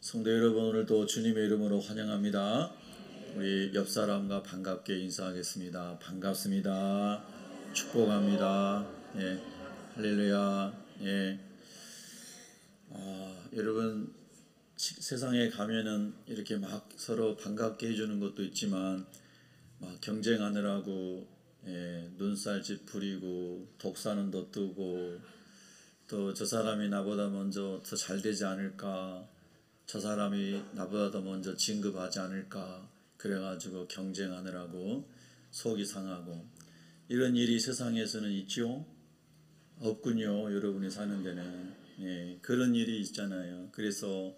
성도 여러분, 오늘도 주님의 이름으로 환영합니다. 우리 옆 사람과 반갑게 인사하겠습니다. 반갑습니다. 축복합니다. 예, 할렐루야. 예. 여러분, 세상에 가면은 이렇게 막 서로 반갑게 해주는 것도 있지만 막 경쟁하느라고 눈살집 부리고 독사는 더 뜨고 또 저 사람이 나보다 먼저 더 잘 되지 않을까, 저 사람이 나보다 더 먼저 진급하지 않을까, 그래가지고 경쟁하느라고 속이 상하고 이런 일이 세상에서는 있죠? 없군요. 여러분이 사는 데는. 그런 일이 있잖아요. 그래서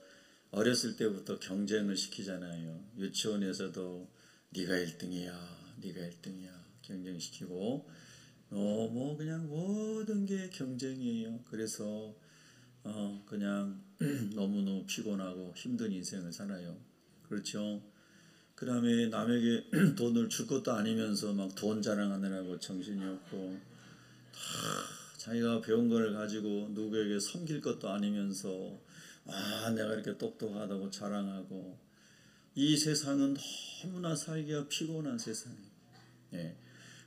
어렸을 때부터 경쟁을 시키잖아요. 유치원에서도 네가 1등이야, 네가 1등이야 경쟁시키고 뭐 그냥 모든 게 경쟁이에요. 그래서 그냥 너무너무 피곤하고 힘든 인생을 살아요. 그렇죠? 그 다음에 남에게 돈을 줄 것도 아니면서 막 돈 자랑하느라고 정신이 없고, 자기가 배운 걸 가지고 누구에게 섬길 것도 아니면서 내가 이렇게 똑똑하다고 자랑하고, 이 세상은 너무나 살기가 피곤한 세상이에요.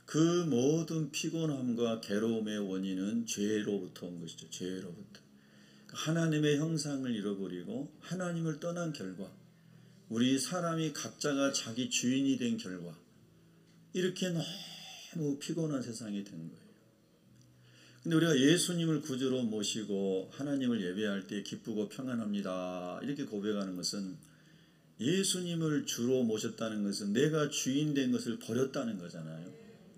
그 모든 피곤함과 괴로움의 원인은 죄로부터 온 것이죠. 죄로부터. 하나님의 형상을 잃어버리고 하나님을 떠난 결과, 우리 사람이 각자가 자기 주인이 된 결과, 이렇게 너무 피곤한 세상이 된 거예요. 근데 우리가 예수님을 구주로 모시고 하나님을 예배할 때 기쁘고 평안합니다, 이렇게 고백하는 것은, 예수님을 주로 모셨다는 것은 내가 주인 된 것을 버렸다는 거잖아요.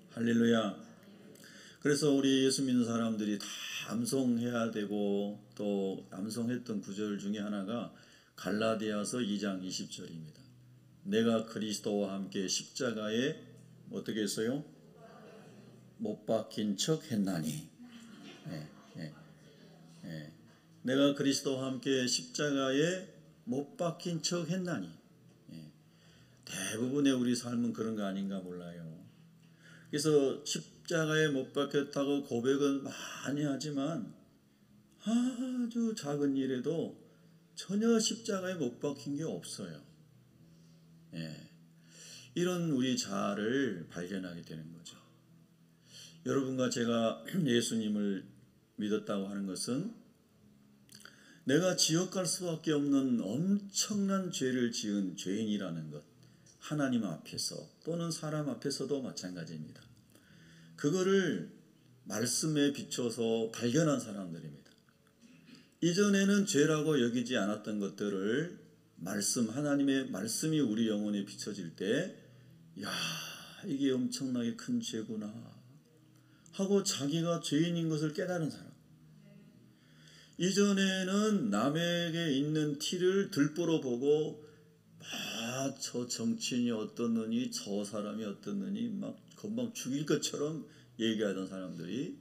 할렐루야. 그래서 우리 예수 믿는 사람들이 다 암송해야 되고, 또 암송했던 구절 중에 하나가 갈라디아서 2장 20절입니다. 내가 그리스도와 함께 십자가에 어떻게 했어요? 못 박힌 척 했나니. 내가 그리스도와 함께 십자가에 못 박힌 척 했나니. 대부분의 우리 삶은 그런 거 아닌가 몰라요. 그래서 십자가에 못 박혔다고 고백은 많이 하지만 아주 작은 일에도 전혀 십자가에 못 박힌 게 없어요. 이런 우리 자아를 발견하게 되는 거죠. 여러분과 제가 예수님을 믿었다고 하는 것은 내가 지옥 갈 수밖에 없는 엄청난 죄를 지은 죄인이라는 것, 하나님 앞에서 또는 사람 앞에서도 마찬가지입니다. 그거를 말씀에 비춰서 발견한 사람들입니다. 이전에는 죄라고 여기지 않았던 것들을 하나님의 말씀이 우리 영혼에 비춰질 때, 야, 이게 엄청나게 큰 죄구나 하고 자기가 죄인인 것을 깨달은 사람. 이전에는 남에게 있는 티를 들보러 보고 저 정치인이 어떻느니 저 사람이 어떻느니 막 금방 죽일 것처럼 얘기하던 사람들이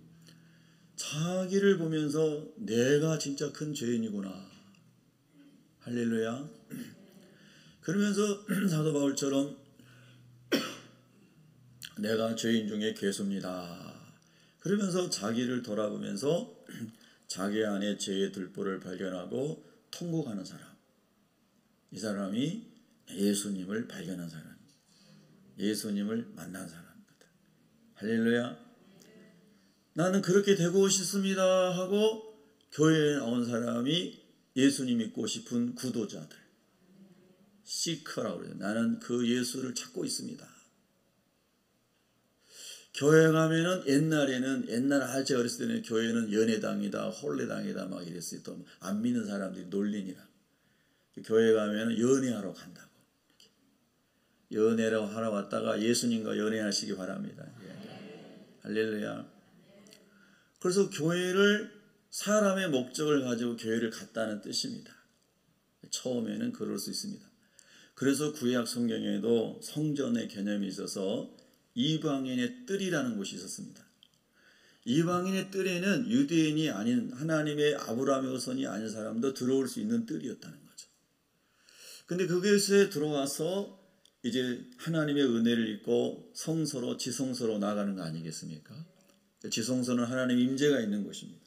자기를 보면서 내가 진짜 큰 죄인이구나, 할렐루야. 그러면서 사도 바울처럼 내가 죄인 중에 괴수입니다, 그러면서 자기를 돌아보면서 자기 안에 죄의 들보를 발견하고 통곡하는 사람, 이 사람이 예수님을 발견한 사람, 예수님을 만난 사람입니다. 할렐루야. 나는 그렇게 되고 싶습니다 하고 교회에 나온 사람이 예수님 믿고 싶은 구도자들, 시커라고 그래요. 나는 그 예수를 찾고 있습니다. 교회 가면은 옛날 아주 어렸을 때는 교회는 연회당이다, 홀례당이다 막 이랬어요. 또 안 믿는 사람들이 놀리니라. 교회 가면은 연애하러 간다고. 연애를 하러 왔다가 예수님과 연애하시기 바랍니다. 할렐루야. 그래서 교회를, 사람의 목적을 가지고 교회를 갔다는 뜻입니다. 처음에는 그럴 수 있습니다. 그래서 구약 성경에도 성전의 개념이 있어서 이방인의 뜰이라는 곳이 있었습니다. 이방인의 뜰에는 유대인이 아닌 하나님의 아브라함의 후손이 아닌 사람도 들어올 수 있는 뜰이었다는 거죠. 근데 그곳에 들어와서 이제 하나님의 은혜를 입고 성소로, 지성소로 나가는 거 아니겠습니까? 지성소는 하나님의 임재가 있는 곳입니다.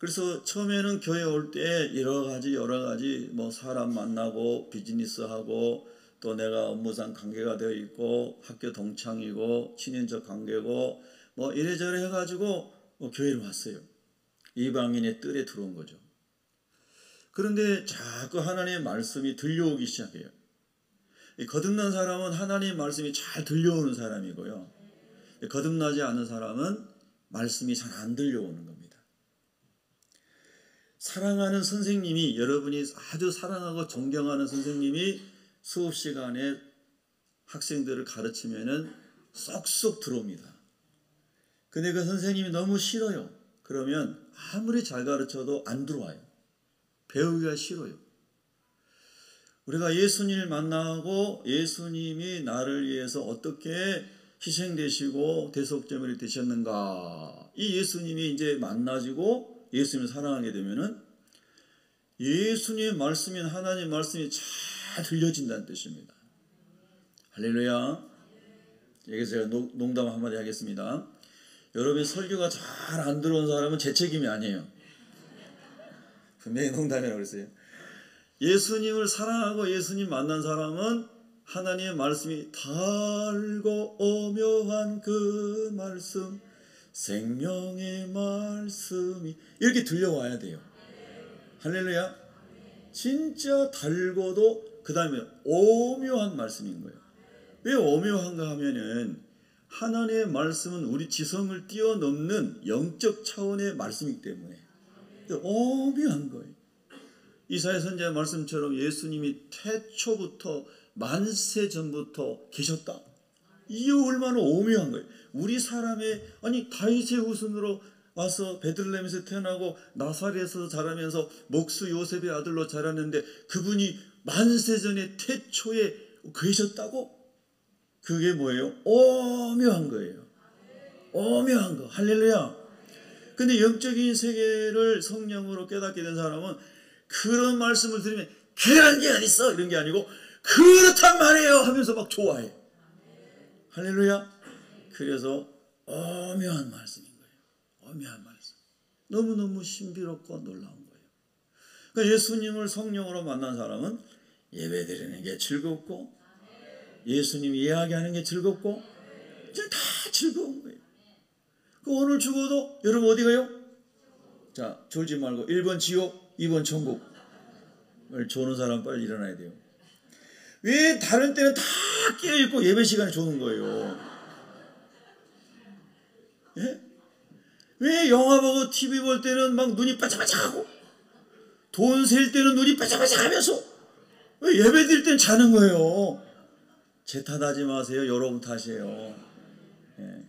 그래서 처음에는 교회 올 때 여러 가지 뭐 사람 만나고 비즈니스하고 또 내가 업무상 관계가 되어 있고 학교 동창이고 친인척 관계고 뭐 이래저래 해가지고 교회를 왔어요. 이방인의 뜰에 들어온 거죠. 그런데 자꾸 하나님의 말씀이 들려오기 시작해요. 거듭난 사람은 하나님의 말씀이 잘 들려오는 사람이고요. 거듭나지 않은 사람은 말씀이 잘 안 들려오는 겁니다. 사랑하는 선생님이, 여러분이 아주 사랑하고 존경하는 선생님이 수업 시간에 학생들을 가르치면은 쏙쏙 들어옵니다. 근데 그 선생님이 너무 싫어요. 그러면 아무리 잘 가르쳐도 안 들어와요. 배우기가 싫어요. 우리가 예수님을 만나고 예수님이 나를 위해서 어떻게 희생되시고 대속제물이 되셨는가, 이 예수님이 이제 만나지고 예수님을 사랑하게 되면은 예수님의 말씀인 하나님의 말씀이 잘 들려진다는 뜻입니다. 할렐루야. 여기서 제가 농담 한마디 하겠습니다. 여러분 설교가 잘 안 들어온 사람은 제 책임이 아니에요. 분명히 농담이라고 그랬어요. 예수님을 사랑하고 예수님 만난 사람은 하나님의 말씀이 달고 오묘한 그 말씀, 생명의 말씀이 이렇게 들려와야 돼요. 할렐루야. 진짜 달고도 그 다음에 오묘한 말씀인 거예요. 왜 오묘한가 하면은 하나님의 말씀은 우리 지성을 뛰어넘는 영적 차원의 말씀이기 때문에 오묘한 거예요. 이사야 선지자의 말씀처럼 예수님이 태초부터 만세 전부터 계셨다. 이게 얼마나 오묘한 거예요. 우리 사람의, 아니 다윗의 후손으로 와서 베들레헴에서 태어나고 나사렛에서 자라면서 목수 요셉의 아들로 자랐는데 그분이 만세전의 태초에 계셨다고? 그게 뭐예요? 오묘한 거예요. 오묘한 거. 할렐루야. 근데 영적인 세계를 성령으로 깨닫게 된 사람은 그런 말씀을 들으면 그런 게 어딨어 이런 게 아니고 그렇단 말이에요 하면서 막 좋아해. 할렐루야. 그래서 오묘한 말씀인 거예요. 오묘한 말씀. 너무너무 신비롭고 놀라운 거예요. 그러니까 예수님을 성령으로 만난 사람은 예배드리는 게 즐겁고 예수님 이야기하는 게 즐겁고 이제 다 즐거운 거예요. 오늘 죽어도 여러분 어디 가요? 자, 졸지 말고 1번 지옥, 2번 천국. 조는 사람 빨리 일어나야 돼요. 왜 다른 때는 다 깨어있고 예배 시간에 조는 거예요? 예? 왜 영화 보고 TV 볼 때는 막 눈이 반짝반짝하고 돈 셀 때는 눈이 반짝반짝하면서 왜 예배 드릴 때는 자는 거예요? 제 탓하지 마세요. 여러분 탓이에요. 예.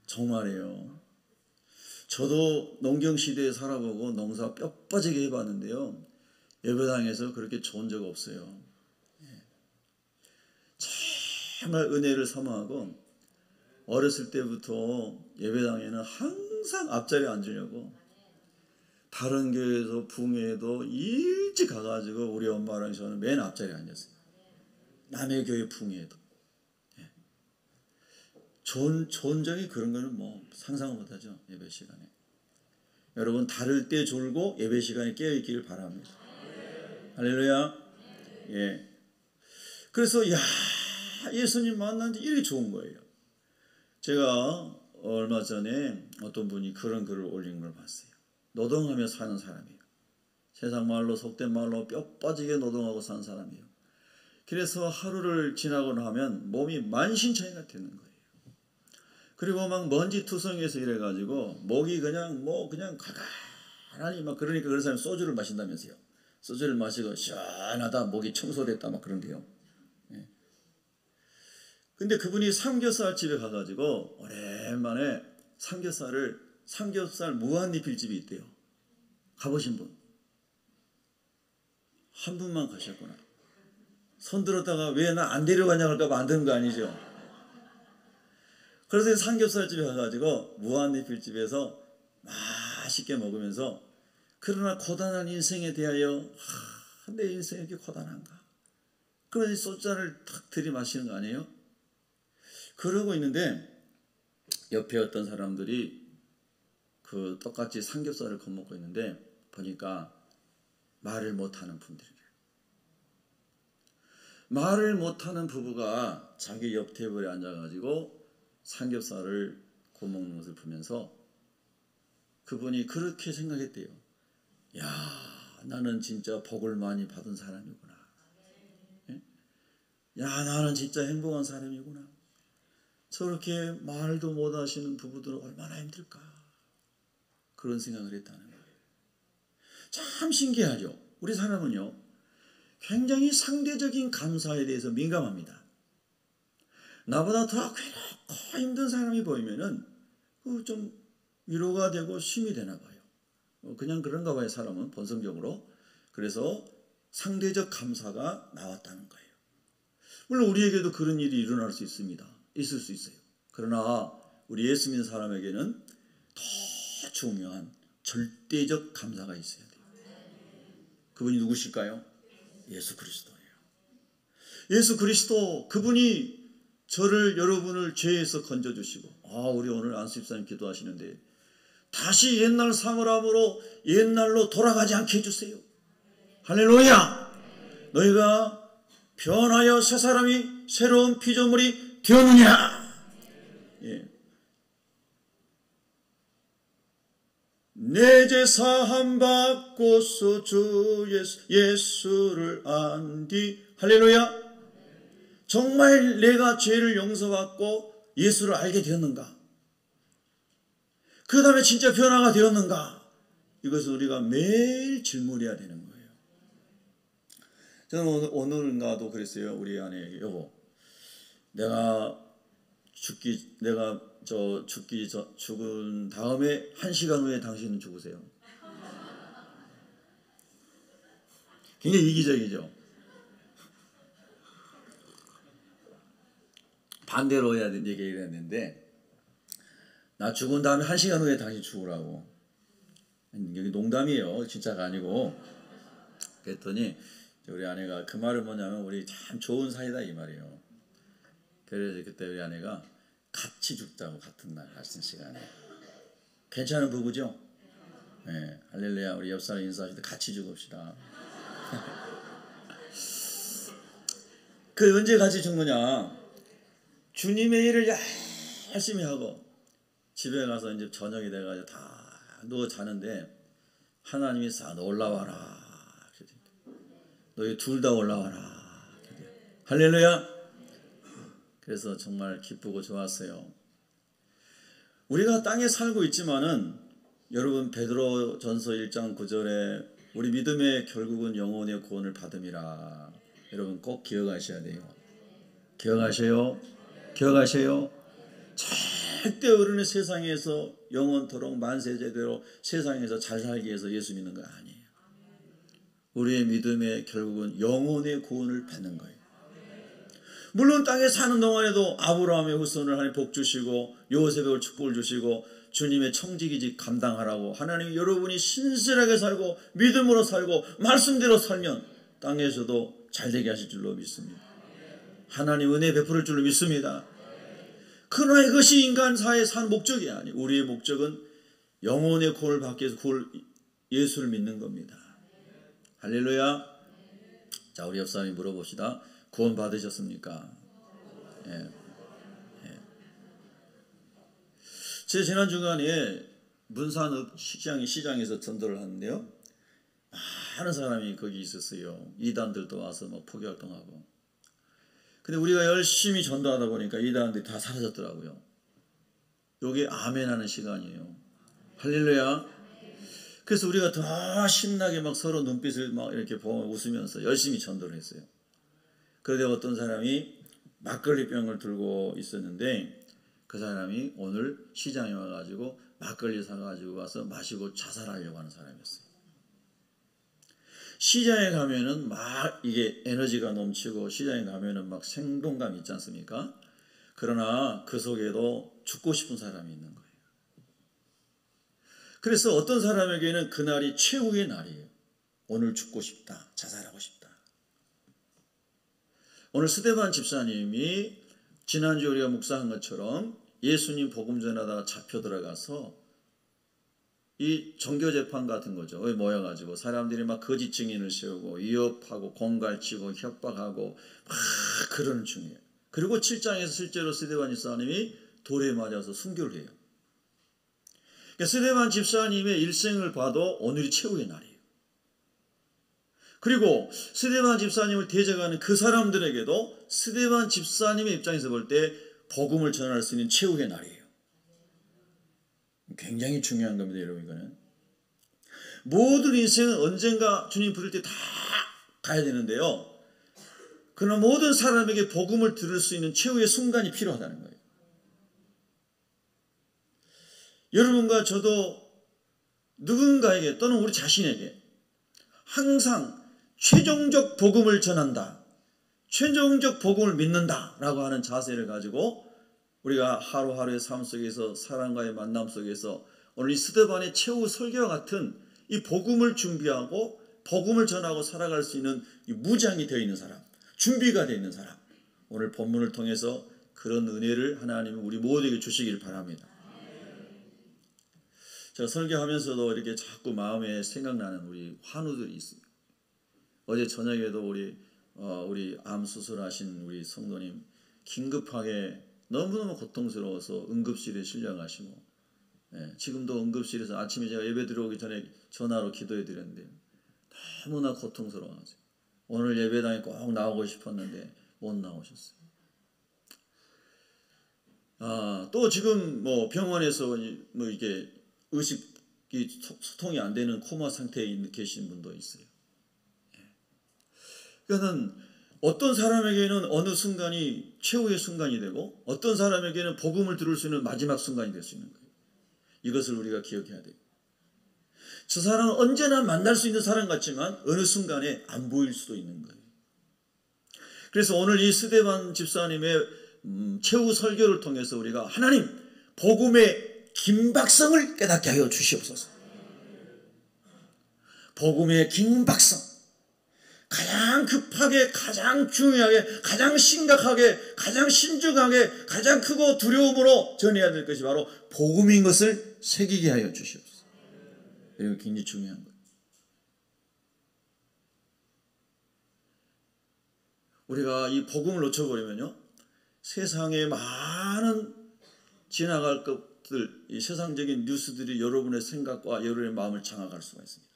정말이에요. 저도 농경시대에 살아보고 농사 뼈 빠지게 해봤는데요. 예배당에서 그렇게 좋은 적 없어요. 정말 은혜를 사모하고 어렸을 때부터 예배당에는 항상 앞자리에 앉으려고 다른 교회에서 붕회에도 일찍 가가지고 우리 엄마랑 저는 맨 앞자리에 앉았어요. 남의 교회 붕회에도. 좋은 적이 그런 거는 뭐 상상을 못하죠. 예배 시간에. 여러분 다를 때 졸고 예배 시간에 깨어있기를 바랍니다. 할렐루야. 예. 그래서 예수님 만난 지 이렇게 좋은 거예요. 제가 얼마 전에 어떤 분이 그런 글을 올린 걸 봤어요. 노동하며 사는 사람이에요. 세상 말로 속된 말로 뼈 빠지게 노동하고 사는 사람이에요. 그래서 하루를 지나고 나면 몸이 만신창이가 되는 거예요. 그리고 막 먼지 투성이에서 이래가지고 목이 그냥 가라니 막 그러니까 그런 사람이 소주를 마신다면서요. 소주를 마시고 시원하다 목이 청소됐다 막 그런데요. 예. 근데 그분이 삼겹살 집에 가가지고 오랜만에 삼겹살 무한리필집이 있대요. 가보신 분? 한 분만 가셨구나. 손 들었다가 왜 나 안 데려가냐고 할까봐 안 되는 거 아니죠? 그래서 삼겹살집에 가가지고 무한리필집에서 맛있게 먹으면서 그러나 고단한 인생에 대하여 내 인생이 이렇게 고단한가? 그러니 소주잔을 탁 들이마시는 거 아니에요? 그러고 있는데 옆에 어떤 사람들이 그 떡같이 삼겹살을 겁먹고 있는데 보니까 말을 못하는 분들이래요. 말을 못하는 부부가 자기 옆 테이블에 앉아가지고 삼겹살을 구워먹는 것을 보면서 그분이 그렇게 생각했대요. 야, 나는 진짜 복을 많이 받은 사람이구나. 야, 나는 진짜 행복한 사람이구나. 저렇게 말도 못하시는 부부들은 얼마나 힘들까. 그런 생각을 했다는 거예요. 참 신기하죠. 우리 사람은요, 굉장히 상대적인 감사에 대해서 민감합니다. 나보다 더 괴롭고 힘든 사람이 보이면은 좀 위로가 되고 쉼이 되나 봐요. 그냥 그런가 봐요, 사람은 본성적으로. 그래서 상대적 감사가 나왔다는 거예요. 물론 우리에게도 그런 일이 일어날 수 있습니다. 있을 수 있어요. 그러나 우리 예수 믿는 사람에게는 더 중요한 절대적 감사가 있어야 돼요. 그분이 누구실까요? 예수 그리스도예요. 예수 그리스도, 그분이 저를, 여러분을 죄에서 건져주시고, 우리 오늘 안수집사님 기도하시는데 다시 옛날 사물함으로 옛날로 돌아가지 않게 해주세요. 할렐루야. 너희가 변하여 새 사람이 새로운 피조물이 되었느냐. 예. 내 죄 사함 받고서 주 예수를 안디. 할렐루야. 정말 내가 죄를 용서받고 예수를 알게 되었는가? 그 다음에 진짜 변화가 되었는가? 이것을 우리가 매일 질문해야 되는 거예요. 저는 오늘인가도 그랬어요. 우리 아내에게, 여보, 내가 죽은 다음에 1시간 후에 당신은 죽으세요. 굉장히 이기적이죠. 반대로 얘기를 했는데, 나 죽은 다음에 1시간 후에 당신 죽으라고. 여기 농담이에요. 진짜가 아니고. 그랬더니 우리 아내가 그 말은 뭐냐면 우리 참 좋은 사이다 이 말이에요. 그래서 그때 우리 아내가 같이 죽자고, 같은 날 같은 시간에. 괜찮은 부부죠? 네, 할렐루야. 우리 옆 사람 인사하실 때 같이 죽읍시다. 그 언제 같이 죽느냐? 주님의 일을 열심히 하고 집에 가서 이제 저녁이 돼가지고 다 누워 자는데 하나님이 너 올라와라. 너희 둘 다 올라와라. 할렐루야. 그래서 정말 기쁘고 좋았어요. 우리가 땅에 살고 있지만은 여러분, 베드로 전서 1장 9절에 우리 믿음의 결국은 영혼의 구원을 받음이라. 여러분 꼭 기억하셔야 돼요. 기억하세요. 절대 어른의 세상에서 영원토록 만세제대로 세상에서 잘 살기 위해서 예수 믿는 거 아니에요. 우리의 믿음의 결국은 영혼의 구원을 받는 거예요. 물론 땅에 사는 동안에도 아브라함의 후손을 하나님 복 주시고 요셉의 축복을 주시고 주님의 청지기직 감당하라고 하나님이 여러분이 신실하게 살고 믿음으로 살고 말씀대로 살면 땅에서도 잘되게 하실 줄로 믿습니다. 하나님 은혜 베풀을 줄로 믿습니다. 그러나 이것이 인간사에 사는 목적이 아니에요. 우리의 목적은 영혼의 구원을 받기 위해서 예수를 믿는 겁니다. 할렐루야. 자, 우리 옆 사람이 물어봅시다. 구원 받으셨습니까? 예. 제 지난 주간에 문산 시장에서 전도를 하는데요. 많은 사람이 거기 있었어요. 이단들도 와서 막 포기활동하고. 근데 우리가 열심히 전도하다 보니까 이단들이 다 사라졌더라고요. 요게 아멘하는 시간이에요. 할렐루야. 그래서 우리가 더 신나게 막 서로 눈빛을 막 이렇게 보며 웃으면서 열심히 전도를 했어요. 그런데 어떤 사람이 막걸리 병을 들고 있었는데 그 사람이 오늘 시장에 와가지고 막걸리 사가지고 와서 마시고 자살하려고 하는 사람이었어요. 시장에 가면은 막 이게 에너지가 넘치고 시장에 가면은 막 생동감 있지 않습니까? 그러나 그 속에도 죽고 싶은 사람이 있는 거예요. 그래서 어떤 사람에게는 그날이 최후의 날이에요. 오늘 죽고 싶다. 자살하고 싶다. 오늘 스데반 집사님이 지난주 우리가 묵상한 것처럼 예수님 복음 전하다가 잡혀 들어가서 이 종교재판 같은 거죠. 모여가지고 사람들이 막 거짓 증인을 세우고 위협하고 공갈치고 협박하고 막 그러는 중이에요. 그리고 7장에서 실제로 스데반 집사님이 돌에 맞아서 순교를 해요. 그러니까 스데반 집사님의 일생을 봐도 오늘이 최후의 날이에요. 그리고 스데반 집사님을 대적하는 그 사람들에게도 스데반 집사님의 입장에서 볼 때 복음을 전할 수 있는 최후의 날이에요. 굉장히 중요한 겁니다, 여러분. 이거는 모든 인생은 언젠가 주님 부를 때 다 가야 되는데요. 그러나 모든 사람에게 복음을 들을 수 있는 최후의 순간이 필요하다는 거예요. 여러분과 저도 누군가에게 또는 우리 자신에게 항상 최종적 복음을 전한다, 최종적 복음을 믿는다 라고 하는 자세를 가지고 우리가 하루하루의 삶 속에서 사람과의 만남 속에서 오늘 이 스데반의 최후 설교와 같은 이 복음을 준비하고 복음을 전하고 살아갈 수 있는 이 무장이 되어 있는 사람, 준비가 되어 있는 사람, 오늘 본문을 통해서 그런 은혜를 하나님은 우리 모두에게 주시길 바랍니다. 제가 설교하면서도 이렇게 자꾸 마음에 생각나는 우리 환우들이 있습니다. 어제 저녁에도 우리 암 수술하신 우리 성도님 긴급하게 너무너무 고통스러워서 응급실에 실려가시고, 지금도 응급실에서 아침에 제가 예배 들어오기 전에 전화로 기도해 드렸는데 너무나 고통스러워하세요. 오늘 예배당에 꼭 나오고 싶었는데 못 나오셨어요. 또 지금 뭐 병원에서 뭐 이게 의식이 소통이 안 되는 코마 상태에 계신 분도 있어요. 그러니까는 어떤 사람에게는 어느 순간이 최후의 순간이 되고 어떤 사람에게는 복음을 들을 수 있는 마지막 순간이 될 수 있는 거예요. 이것을 우리가 기억해야 돼요. 저 사람은 언제나 만날 수 있는 사람 같지만 어느 순간에 안 보일 수도 있는 거예요. 그래서 오늘 이 스데반 집사님의 최후 설교를 통해서 우리가 하나님 복음의 긴박성을 깨닫게 하여 주시옵소서. 복음의 긴박성, 가장 급하게, 가장 중요하게, 가장 심각하게, 가장 신중하게, 가장 크고 두려움으로 전해야 될 것이 바로 복음인 것을 새기게 하여 주시옵소서. 이거 굉장히 중요한 거예요. 우리가 이 복음을 놓쳐버리면요, 세상에 많은 지나갈 것들, 이 세상적인 뉴스들이 여러분의 생각과 여러분의 마음을 장악할 수가 있습니다.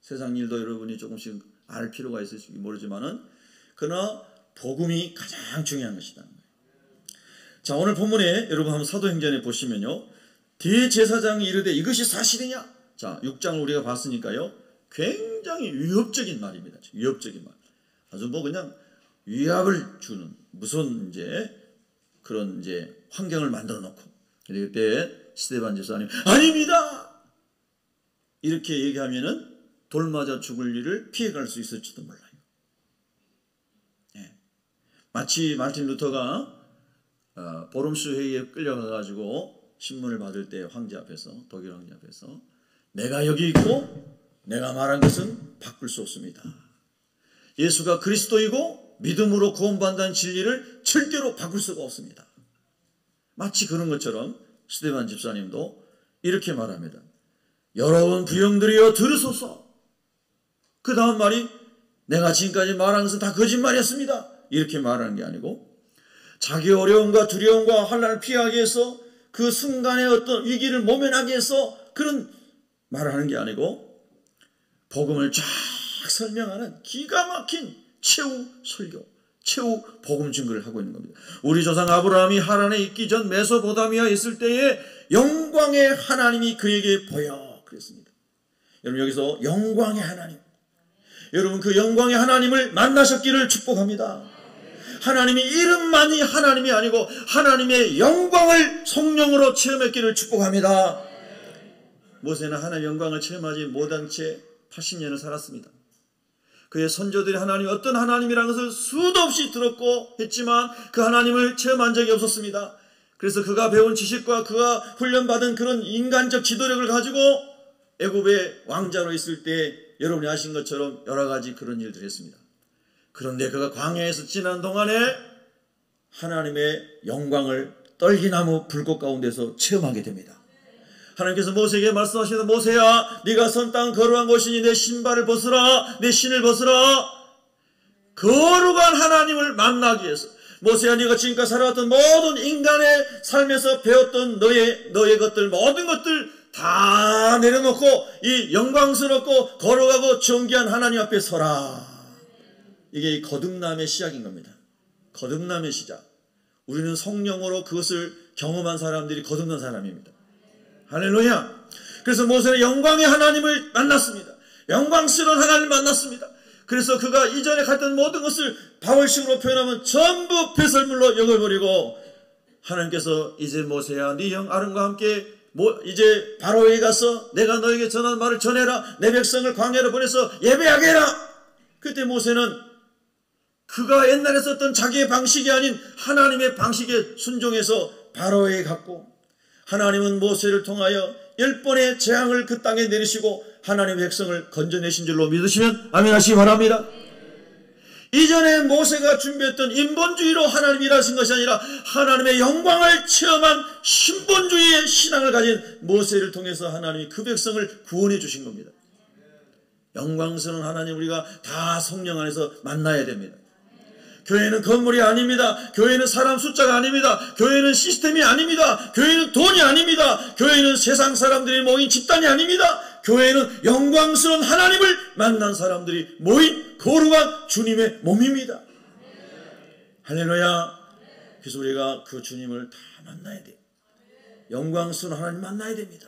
세상 일도 여러분이 조금씩 알 필요가 있을지 모르지만은 그러나 복음이 가장 중요한 것이다. 자, 오늘 본문에 여러분 한번 사도행전에 보시면요, 대제사장이 이르되 이것이 사실이냐? 자, 6장을 우리가 봤으니까요, 굉장히 위협적인 말입니다. 위협적인 말. 아주 뭐 그냥 위압을 주는 무슨 그런 환경을 만들어 놓고, 그때 스데반 집사님 아닙니다 이렇게 얘기하면은 돌 맞아 죽을 일을 피해갈 수 있을지도 몰라요. 마치 마틴 루터가 보름수 회의에 끌려가가지고 신문을 받을 때 황제 앞에서, 독일 황제 앞에서 내가 여기 있고 내가 말한 것은 바꿀 수 없습니다. 예수가 그리스도이고 믿음으로 구원받는다는 진리를 절대로 바꿀 수가 없습니다. 마치 그런 것처럼 스데반 집사님도 이렇게 말합니다. 여러분 부형들이여 들으소서. 그 다음 말이 내가 지금까지 말한 것은 다 거짓말이었습니다. 이렇게 말하는 게 아니고 자기 어려움과 두려움과 환난을 피하기 위해서 그 순간의 어떤 위기를 모면하기 위해서 그런 말을 하는 게 아니고 복음을 쫙 설명하는 기가 막힌 최후 설교, 최후 복음 증거를 하고 있는 겁니다. 우리 조상 아브라함이 하란에 있기 전 메소포타미아에 있을 때에 영광의 하나님이 그에게 보여 그랬습니다. 여러분 여기서 영광의 하나님, 여러분 그 영광의 하나님을 만나셨기를 축복합니다. 하나님이 이름만이 하나님이 아니고 하나님의 영광을 성령으로 체험했기를 축복합니다. 모세는 하나님의 영광을 체험하지 못한 채 80년을 살았습니다. 그의 선조들이 하나님이 어떤 하나님이라는 것을 수도 없이 들었고 했지만 그 하나님을 체험한 적이 없었습니다. 그래서 그가 배운 지식과 그가 훈련받은 그런 인간적 지도력을 가지고 애굽의 왕자로 있을 때 여러분이 아신 것처럼 여러 가지 그런 일들을 했습니다. 그런데 그가 광야에서 지난 동안에 하나님의 영광을 떨기나무 불꽃 가운데서 체험하게 됩니다. 하나님께서 모세에게 말씀하시는 모세야 네가 선 땅 거룩한 곳이니 내 신발을 벗으라 내 신을 벗으라. 거룩한 하나님을 만나기 위해서 모세야 네가 지금까지 살아왔던 모든 인간의 삶에서 배웠던 너의 것들 모든 것들 다 내려놓고 이 영광스럽고 거룩하고 존귀한 하나님 앞에 서라. 이게 거듭남의 시작인 겁니다. 거듭남의 시작. 우리는 성령으로 그것을 경험한 사람들이 거듭난 사람입니다. 할렐루야. 그래서 모세는 영광의 하나님을 만났습니다. 영광스러운 하나님을 만났습니다. 그래서 그가 이전에 갔던 모든 것을 바울식으로 표현하면 전부 배설물로 여겨버리고 하나님께서 이제 모세야 네 형 아론과 함께 이제 바로에게 가서 내가 너에게 전한 말을 전해라. 내 백성을 광야로 보내서 예배하게 해라. 그때 모세는 그가 옛날에 썼던 자기의 방식이 아닌 하나님의 방식에 순종해서 바로에게 갔고 하나님은 모세를 통하여 10번의 재앙을 그 땅에 내리시고 하나님의 백성을 건져내신 줄로 믿으시면 아멘 하시기 바랍니다. 이전에 모세가 준비했던 인본주의로 하나님 일하신 것이 아니라 하나님의 영광을 체험한 신본주의의 신앙을 가진 모세를 통해서 하나님이 그 백성을 구원해 주신 겁니다. 영광스러운 하나님 우리가 다 성령 안에서 만나야 됩니다. 교회는 건물이 아닙니다. 교회는 사람 숫자가 아닙니다. 교회는 시스템이 아닙니다. 교회는 돈이 아닙니다. 교회는 세상 사람들이 모인 집단이 아닙니다. 교회는 영광스러운 하나님을 만난 사람들이 모인 거룩한 주님의 몸입니다. 할렐루야. 그래서 우리가 그 주님을 다 만나야 돼요. 영광스러운 하나님 만나야 됩니다.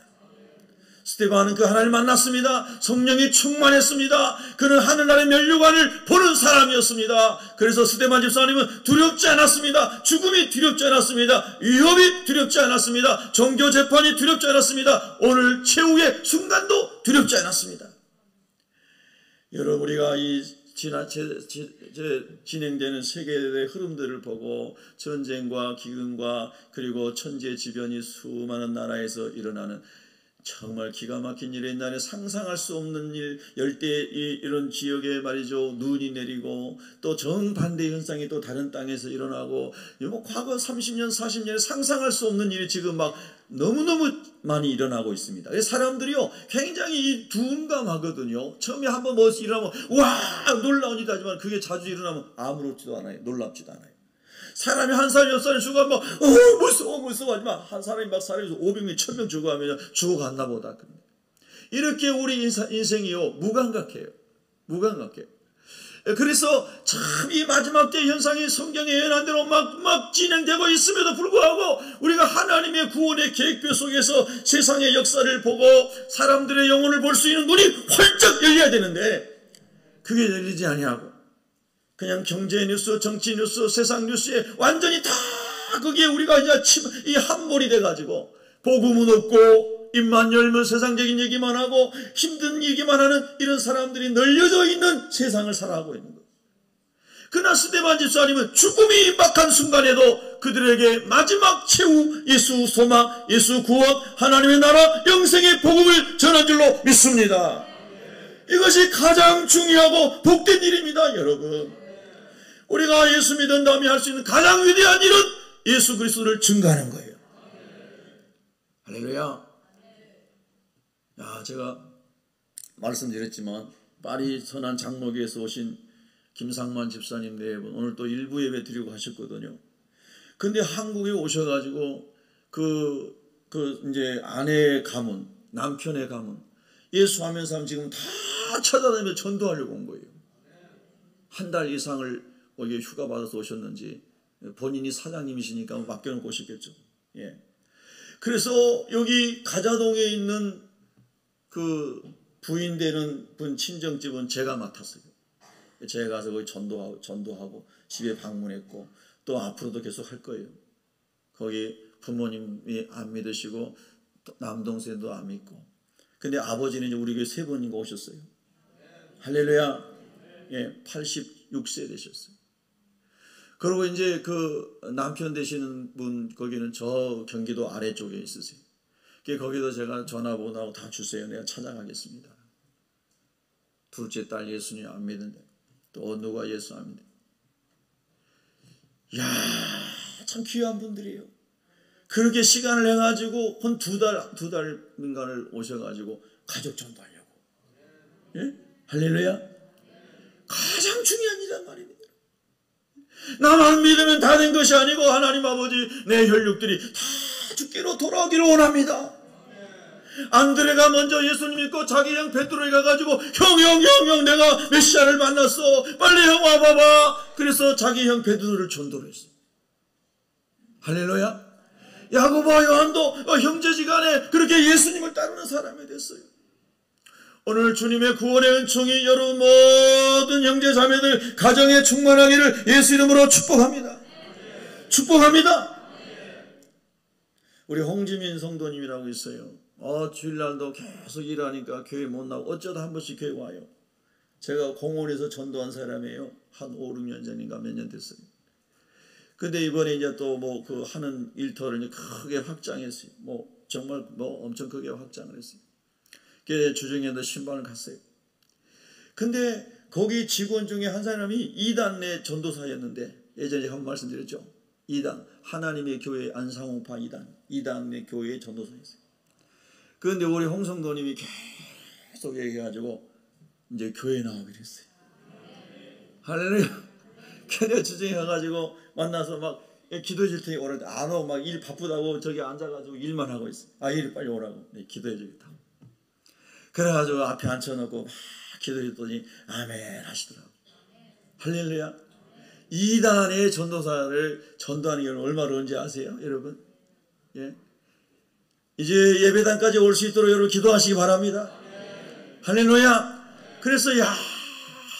스데반은 그 하나님을 만났습니다. 성령이 충만했습니다. 그는 하늘나라의 면류관을 보는 사람이었습니다. 그래서 스데반 집사님은 두렵지 않았습니다. 죽음이 두렵지 않았습니다. 위협이 두렵지 않았습니다. 종교 재판이 두렵지 않았습니다. 오늘 최후의 순간도 두렵지 않았습니다. 여러분 우리가 이 진행되는 세계의 흐름들을 보고 전쟁과 기근과 그리고 천재지변이 수많은 나라에서 일어나는 정말 기가 막힌 일, 옛날에 상상할 수 없는 일, 열대 이런 지역에 말이죠 눈이 내리고 또 정반대 현상이 또 다른 땅에서 일어나고 뭐 과거 30년 40년에 상상할 수 없는 일이 지금 막 너무너무 많이 일어나고 있습니다. 사람들이요 굉장히 둔감하거든요. 처음에 한번 뭐 일어나면 와 놀라운 일이 하지만 그게 자주 일어나면 아무렇지도 않아요. 놀랍지도 않아요. 사람이 한 살, 6살에 죽어가면 무서워 하지만 한 사람이 막 살아서 500명, 1000명 죽어가면 죽어갔나 보다. 이렇게 우리 인생이요 무감각해요. 무감각해요. 그래서 참 이 마지막 때 현상이 성경에 예언한 대로 막 진행되고 있음에도 불구하고 우리가 하나님의 구원의 계획표 속에서 세상의 역사를 보고 사람들의 영혼을 볼 수 있는 눈이 활짝 열려야 되는데 그게 열리지 아니하고 그냥 경제 뉴스, 정치 뉴스, 세상 뉴스에 완전히 다 거기에 우리가 이제 이 함몰이 돼가지고 복음은 없고 입만 열면 세상적인 얘기만 하고 힘든 얘기만 하는 이런 사람들이 널려져 있는 세상을 살아가고 있는 거예요. 그러나 스데반 집사님은 죽음이 임박한 순간에도 그들에게 마지막 최후 예수 소망, 예수 구원, 하나님의 나라, 영생의 복음을 전한 줄로 믿습니다. 이것이 가장 중요하고 복된 일입니다, 여러분. 우리가 예수 믿은 다음에 할 수 있는 가장 위대한 일은 예수 그리스도를 증거하는 거예요. 할렐루야. 제가 말씀드렸지만 파리 선한 장로교에서 오신 김상만 집사님 네 분 오늘 또 일부 예배 드리고 하셨거든요. 근데 한국에 오셔가지고 이제 아내의 가문, 남편의 가문, 예수 하면 사람 지금 다 찾아다니며 전도하려고 온 거예요. 한 달 이상을 여기 휴가 받아서 오셨는지 본인이 사장님이시니까 맡겨놓고 오셨겠죠. 예. 그래서 여기 가자동에 있는 그 부인 되는 분 친정집은 제가 맡았어요. 제가 가서 거기 전도하고 집에 방문했고 또 앞으로도 계속 할 거예요. 거기 부모님이 안 믿으시고 남동생도 안 믿고. 근데 아버지는 이제 우리 교회 3번인가 오셨어요. 할렐루야. 예, 86세 되셨어요. 그리고 이제 그 남편 되시는 분 거기는 저 경기도 아래쪽에 있으세요. 거기도 제가 전화번호하고 다 주세요. 내가 찾아가겠습니다. 둘째 딸 예수님 안 믿는데 또 누가 예수 안 믿는데. 이야 참 귀한 분들이에요. 그렇게 시간을 해가지고 한 두 달인가를 오셔가지고 가족 전도하려고. 예? 할렐루야. 가장 중요한 일이란 말입니다. 나만 믿으면 다 된 것이 아니고 하나님 아버지 내 혈육들이 다 죽기로 돌아오기를 원합니다. 안드레가 먼저 예수님 믿고 자기 형 베드로에 가가지고 형 내가 메시아를 만났어. 빨리 형 와봐봐. 그래서 자기 형 베드로를 전도를 했어요. 할렐루야. 야고보와 요한도 형제지간에 그렇게 예수님을 따르는 사람이 됐어요. 오늘 주님의 구원의 은총이 여러분 모든 형제 자매들 가정에 충만하기를 예수 이름으로 축복합니다. 축복합니다. 우리 홍지민 성도님이라고 있어요. 주일날도 계속 일하니까 교회 못 나오고 어쩌다 한 번씩 교회 와요. 제가 공원에서 전도한 사람이에요. 한 5, 6년 전인가 몇 년 됐어요. 근데 이번에 이제 또 뭐 그 하는 일터를 크게 확장했어요. 정말 엄청 크게 확장을 했어요. 그 주중에도 신방을 갔어요. 근데 거기 직원 중에 한 사람이 2단 내 전도사였는데, 예전에 한번 말씀드렸죠. 2단 하나님의 교회 안상홍파 2단 내 교회의 전도사였어요. 그런데 우리 홍성도님이 계속 얘기해가지고 이제 교회 나오기로 했어요. 할렐루야. 걔네 주중에 가가지고 만나서 막 기도해 줄 테니 오라는데 안 오고 막 일 바쁘다고 저기 앉아가지고 일만 하고 있어요. 일 빨리 오라고. 네, 기도해 주겠다. 그래가지고 앞에 앉혀놓고 막 기도했더니 아멘 하시더라고. 할렐루야. 2단의 전도사를 전도하는 게 얼마나 어려운지 아세요, 여러분? 예. 이제 예배당까지 올 수 있도록 여러분 기도하시기 바랍니다. 할렐루야. 그래서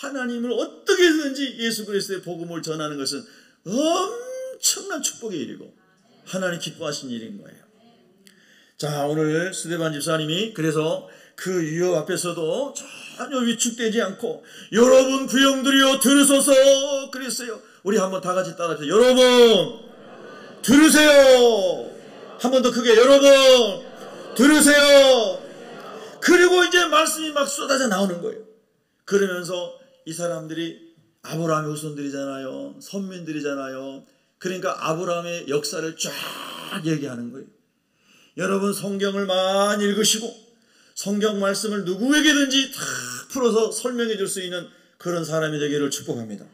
하나님을 어떻게든지 예수 그리스도의 복음을 전하는 것은 엄청난 축복의 일이고 하나님 기뻐하신 일인 거예요. 자, 오늘 스데반 집사님이 그래서 그 유혹 앞에서도 전혀 위축되지 않고 여러분 부형들이여 들으소서 그랬어요. 우리 한번 다 같이 따라합시다. 여러분 들으세요. 한 번 더 크게 여러분 들으세요. 그리고 이제 말씀이 막 쏟아져 나오는 거예요. 그러면서 이 사람들이 아브라함의 후손들이잖아요. 선민들이잖아요. 그러니까 아브라함의 역사를 쫙 얘기하는 거예요. 여러분 성경을 많이 읽으시고 성경 말씀을 누구에게든지 다 풀어서 설명해 줄 수 있는 그런 사람이 되기를 축복합니다.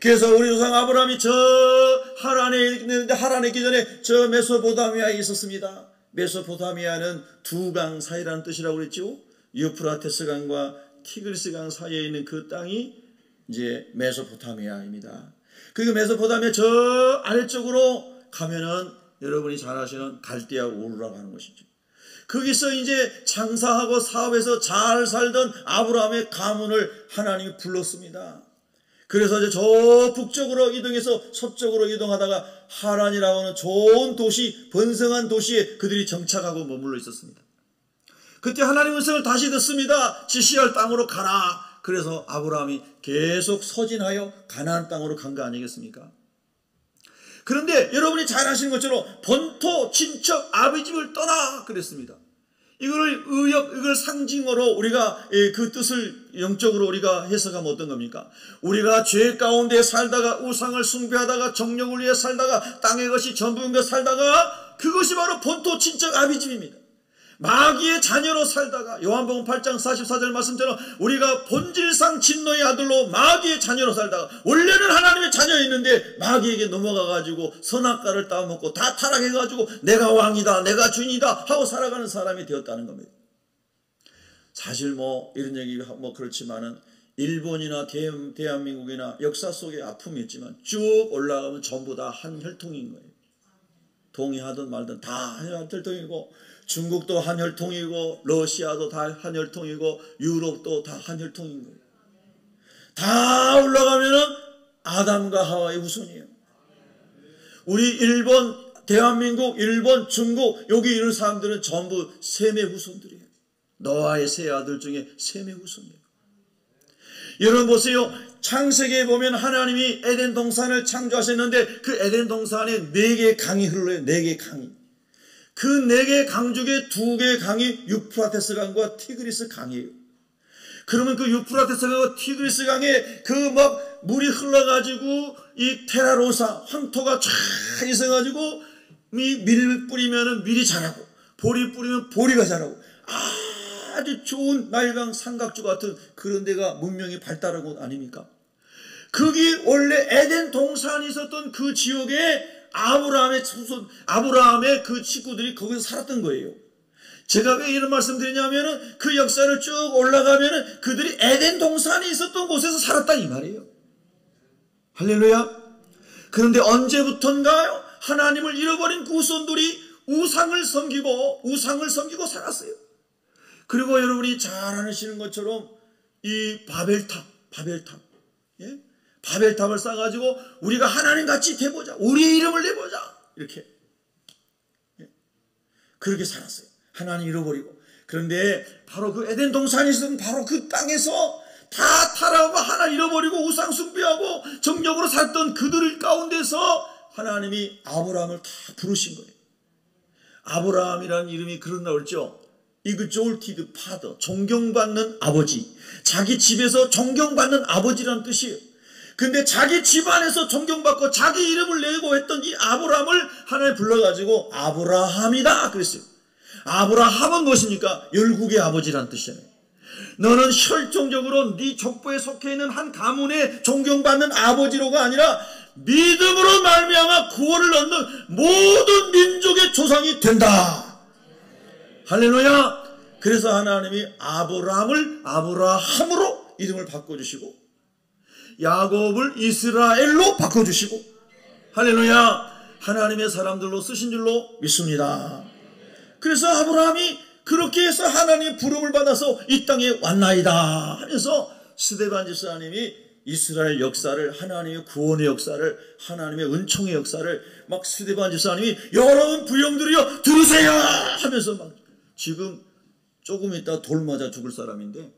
그래서 우리 조상 아브라함이 저 하란에 있는데 하란에 있기 전에 저 메소포타미아에 있었습니다. 메소포타미아는 두 강 사이라는 뜻이라고 그랬죠. 유프라테스 강과 티그리스 강 사이에 있는 그 땅이 이제 메소포타미아입니다. 그리고 메소포타미아 저 아래쪽으로 가면은 여러분이 잘 아시는 갈대아 우르라고 하는 것이죠. 거기서 이제 장사하고 사업에서 잘 살던 아브라함의 가문을 하나님이 불렀습니다. 그래서 이제 저 북쪽으로 이동해서 서쪽으로 이동하다가 하란이라고 하는 좋은 도시, 번성한 도시에 그들이 정착하고 머물러 있었습니다. 그때 하나님의 음성을 다시 듣습니다. 지시할 땅으로 가라. 그래서 아브라함이 계속 서진하여 가나안 땅으로 간 거 아니겠습니까? 그런데 여러분이 잘 아시는 것처럼 본토, 친척, 아버지 집을 떠나 그랬습니다. 이걸 상징으로 우리가 그 뜻을 영적으로 우리가 해석하면 어떤 겁니까? 우리가 죄 가운데 살다가 우상을 숭배하다가 정욕을 위해 살다가 땅의 것이 전부인 것 살다가 그것이 바로 본토, 친척, 아버지 집입니다. 마귀의 자녀로 살다가 요한복음 8장 44절 말씀처럼 우리가 본질상 진노의 아들로 마귀의 자녀로 살다가 원래는 하나님의 자녀였는데 마귀에게 넘어가가지고 선악과를 따먹고 다 타락해가지고 내가 왕이다 내가 주인이다 하고 살아가는 사람이 되었다는 겁니다. 사실 이런 얘기 그렇지만은 일본이나 대한민국이나 역사 속에 아픔이 있지만 쭉 올라가면 전부 다 한 혈통인 거예요. 동의하든 말든 다 한 혈통이고 중국도 한 혈통이고 러시아도 다 한 혈통이고 유럽도 다 한 혈통인 거예요. 다 올라가면은 아담과 하와의 후손이에요. 우리 일본, 대한민국, 일본, 중국 여기 있는 사람들은 전부 셈의 후손들이에요. 노아의 세 아들 중에 셈의 후손이에요. 여러분 보세요. 창세기에 보면 하나님이 에덴 동산을 창조하셨는데 그 에덴 동산에 4개의 강이 흘러요. 4개의 강이. 그 4개의 강 중에 2개의 강이 유프라테스 강과 티그리스 강이에요. 그러면 그 유프라테스 강과 티그리스 강에 그 물이 흘러가지고 이 테라로사 황토가 쫙 있어가지고 밀 뿌리면 밀이 자라고 보리 뿌리면 보리가 자라고 아주 좋은 나일강 삼각주 같은 그런 데가 문명이 발달한 곳 아닙니까? 거기 원래 에덴 동산이 있었던 그 지역에 아브라함의 후손, 아브라함의 그 식구들이 거기서 살았던 거예요. 제가 왜 이런 말씀 드리냐면은 그 역사를 쭉 올라가면은 그들이 에덴 동산이 있었던 곳에서 살았다 이 말이에요. 할렐루야. 그런데 언제부턴가요? 하나님을 잃어버린 그 후손들이 우상을 섬기고 살았어요. 그리고 여러분이 잘 아시는 것처럼 이 바벨탑, 예? 바벨탑을 쌓아가지고 우리가 하나님 같이 되보자, 우리의 이름을 내보자, 이렇게 예? 그렇게 살았어요. 하나님 잃어버리고. 그런데 바로 그 에덴 동산이 있었던 바로 그 땅에서 다 타락하고 하나님 잃어버리고 우상 숭배하고 정욕으로 살던 그들 가운데서 하나님이 아브라함을 다 부르신 거예요. 아브라함이라는 이름이 그런 나올죠. exalted father, 존경받는 아버지. 자기 집에서 존경받는 아버지라는 뜻이에요. 근데 자기 집안에서 존경받고 자기 이름을 내고 했던 이 아브라함을 하나님 불러가지고 아브라함이다 그랬어요. 아브라함은 무엇입니까? 열국의 아버지라는 뜻이잖아요. 너는 혈통적으로 네 족보에 속해 있는 한 가문에 존경받는 아버지로가 아니라 믿음으로 말미암아 구원을 얻는 모든 민족의 조상이 된다. 할렐루야. 그래서 하나님이 아브라함을 아브라함으로 이름을 바꿔주시고 야곱을 이스라엘로 바꿔주시고 할렐루야. 하나님의 사람들로 쓰신 줄로 믿습니다. 그래서 아브라함이 그렇게 해서 하나님의 부름을 받아서 이 땅에 왔나이다 하면서 스데반 집사님이 이스라엘 역사를, 하나님의 구원의 역사를, 하나님의 은총의 역사를 막 스데반 집사님이 여러분 부형들이여 들으세요 하면서 막 지금 조금 있다 돌 맞아 죽을 사람인데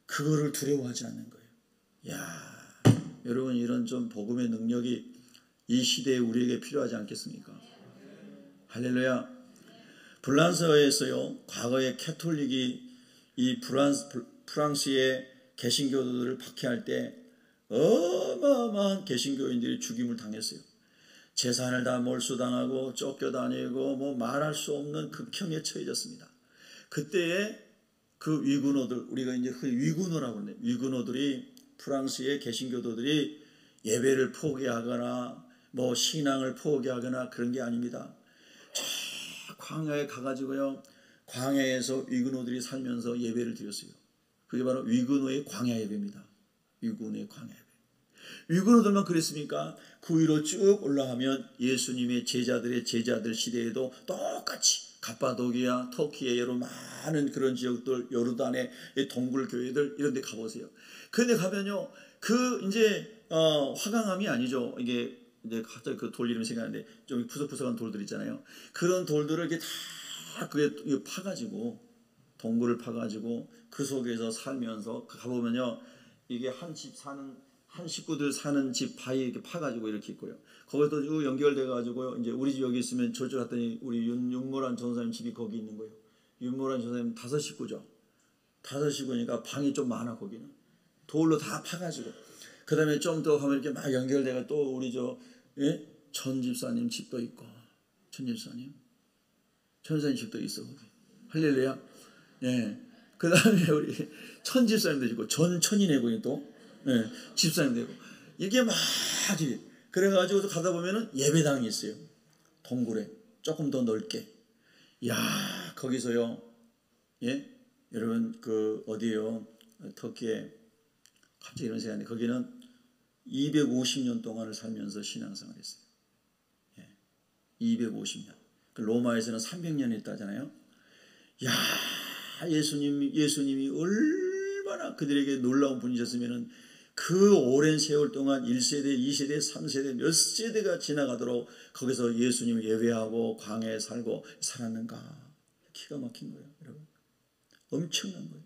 그거를 두려워하지 않는 거예요. 야, 여러분 이런 좀 복음의 능력이 이 시대에 우리에게 필요하지 않겠습니까? 할렐루야. 프랑스에서요, 과거에 캐톨릭이 이 프랑스의 개신교도들을 박해할 때 어마어마한 개신교인들이 죽임을 당했어요. 재산을 다 몰수당하고 쫓겨다니고 뭐 말할 수 없는 극형에 처해졌습니다. 그때에 그 위구노들, 우리가 이제 그 위구노라고 하는데 위구노들이 프랑스의 개신교도들이 예배를 포기하거나 뭐 신앙을 포기하거나 그런 게 아닙니다. 저 광야에 가가지고요, 광야에서 위구노들이 살면서 예배를 드렸어요. 그게 바로 위구노의 광야 예배입니다. 위구노의 광야 예배. 위구노들만 그랬습니까? 그 위로 쭉 올라가면 예수님의 제자들의 제자들 시대에도 똑같이 갑바도기아, 터키의 여러 많은 그런 지역들, 요르단의 동굴 교회들 이런 데 가보세요. 그런데 가면요, 그 이제 화강암이 아니죠. 이게 이제 갑자기 그 돌 이름이 생각나는데 좀 푸석푸석한 돌들 있잖아요. 그런 돌들을 이렇게 다 그게 파가지고 동굴을 파가지고 그 속에서 살면서 가보면요, 이게 한 집 사는 한 식구들 사는 집 바위 이렇게 파가지고 이렇게 있고요. 거기서 쭉 연결돼 가지고요. 이제 우리 집 여기 있으면 저쪽 갔더니 우리 윤모란 전사님 집이 거기 있는 거예요. 윤모란 전사님 5식구죠. 5식구니까 방이 좀 많아. 거기는 돌로 다 파가지고. 그다음에 좀 더 가면 이렇게 막 연결돼가 또 우리 전 집사님 집도 있고, 전 집사님 집도 있어 거기. 할렐루야. 예. 그다음에 우리 천 집사님도 있고 전천이네 거기 또. 예, 집사님 되고 이게 막 그래가지고 또 가다 보면은 예배당이 있어요. 동굴에 조금 더 넓게. 야, 거기서요, 예, 여러분 그 어디에요? 터키에 갑자기 이런 생각이 거기는 250년 동안을 살면서 신앙생활을 했어요. 예, 250년. 그 로마에서는 300년 있다잖아요. 야, 예수님이 얼마나 그들에게 놀라운 분이셨으면은 그 오랜 세월 동안 1세대, 2세대, 3세대 몇 세대가 지나가도록 거기서 예수님을 예배하고 광야에 살고 살았는가. 기가 막힌 거예요, 여러분. 엄청난 거예요.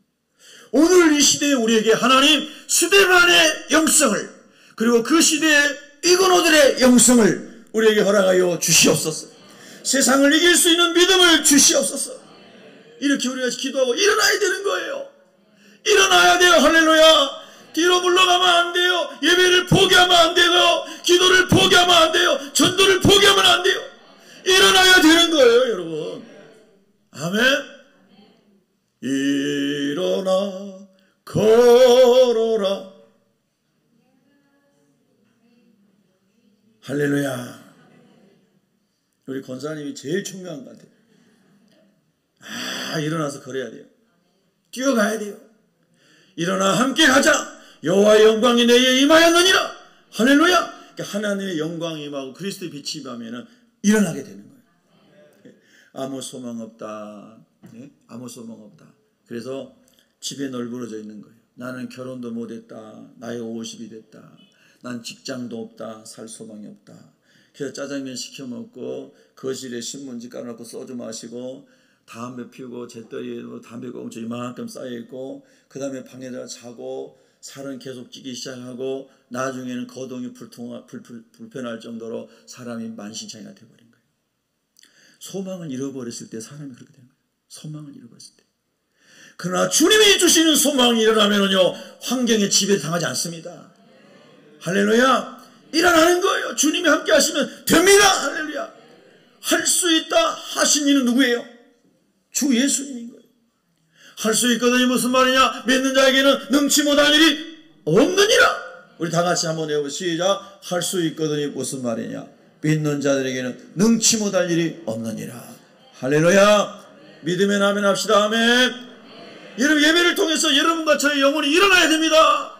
오늘 이 시대에 우리에게 하나님 스데반의 영성을, 그리고 그 시대의 위구노들의 영성을 우리에게 허락하여 주시옵소서. 세상을 이길 수 있는 믿음을 주시옵소서. 이렇게 우리가 기도하고 일어나야 되는 거예요. 일어나야 돼요. 할렐루야. 뒤로 물러가면 안 돼요. 예배를 포기하면 안 돼요. 기도를 포기하면 안 돼요. 전도를 포기하면 안 돼요. 일어나야 되는 거예요, 여러분. 아멘. 일어나 걸어라. 할렐루야. 우리 권사님이 제일 중요한 것 같아요. 일어나서 걸어야 돼요. 뛰어가야 돼요. 일어나 함께 가자. 여호와의 영광이 내게 임하였느니라. 할렐루야. 그러니까 하나님의 영광이 임하고 그리스도의 빛이 임하면 일어나게 되는 거예요. 아무 소망 없다. 아무 소망 없다. 그래서 집에 널브러져 있는 거예요. 나는 결혼도 못했다. 나이가 50이 됐다. 난 직장도 없다. 살 소망이 없다. 그래서 짜장면 시켜 먹고 거실에 신문지 깔아놓고 소주 마시고 담배 피우고 재떨이에 담배가 엄청 이만큼 쌓여있고 그 다음에 방에다가 자고 살은 계속 찌기 시작하고 나중에는 거동이 불편할 정도로 사람이 만신창이가 되어버린 거예요. 소망을 잃어버렸을 때 사람이 그렇게 되는 거예요. 소망을 잃어버렸을 때. 그러나 주님이 주시는 소망이 일어나면요 환경에 지배당하지 않습니다. 할렐루야. 일어나는 거예요. 주님이 함께 하시면 됩니다. 할렐루야. 할 수 있다 하신 이는 누구예요? 주 예수님인 거예요. 할 수 있거든이 무슨 말이냐? 믿는 자에게는 능치 못할 일이 없느니라. 우리 다 같이 한번 해보시죠. 시작. 할 수 있거든이 무슨 말이냐? 믿는 자들에게는 능치 못할 일이 없느니라. 할렐루야. 믿으면 아멘 합시다. 아멘. 여러분 예배를 통해서 여러분과 저의 영혼이 일어나야 됩니다.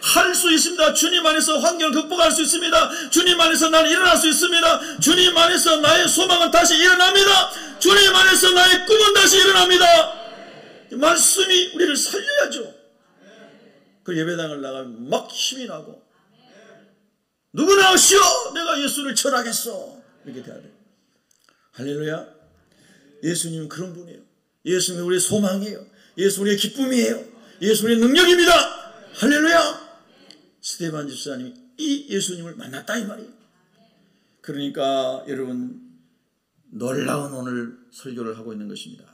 할 수 있습니다. 주님 안에서 환경을 극복할 수 있습니다. 주님 안에서 나는 일어날 수 있습니다. 주님 안에서 나의 소망은 다시 일어납니다. 주님 안에서 나의 꿈은 다시 일어납니다. 말씀이 우리를 살려야죠. 그 예배당을 나가면 막 힘이 나고 누구나 오시오 내가 예수를 전하겠어 이렇게 돼야 돼요. 할렐루야. 예수님은 그런 분이에요. 예수님은 우리의 소망이에요. 예수 우리의 기쁨이에요. 예수 우리의 능력입니다. 할렐루야. 스데반 집사님이 이 예수님을 만났다 이 말이에요. 그러니까 여러분 놀라운 오늘 설교를 하고 있는 것입니다.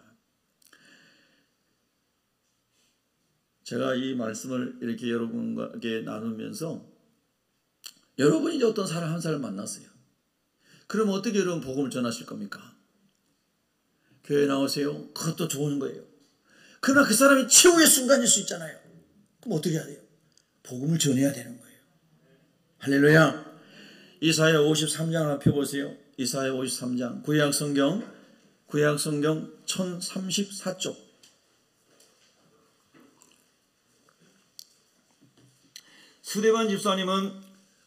제가 이 말씀을 이렇게 여러분과 나누면서 여러분이 이제 어떤 사람 한 사람을 만났어요. 그럼 어떻게 여러분 복음을 전하실 겁니까? 교회 나오세요. 그것도 좋은 거예요. 그러나 그 사람이 최후의 순간일 수 있잖아요. 그럼 어떻게 해야 돼요? 복음을 전해야 되는 거예요. 할렐루야. 이사야 53장 한번 펴보세요. 이사야 53장 구약 성경 1034쪽. 스데반 집사님은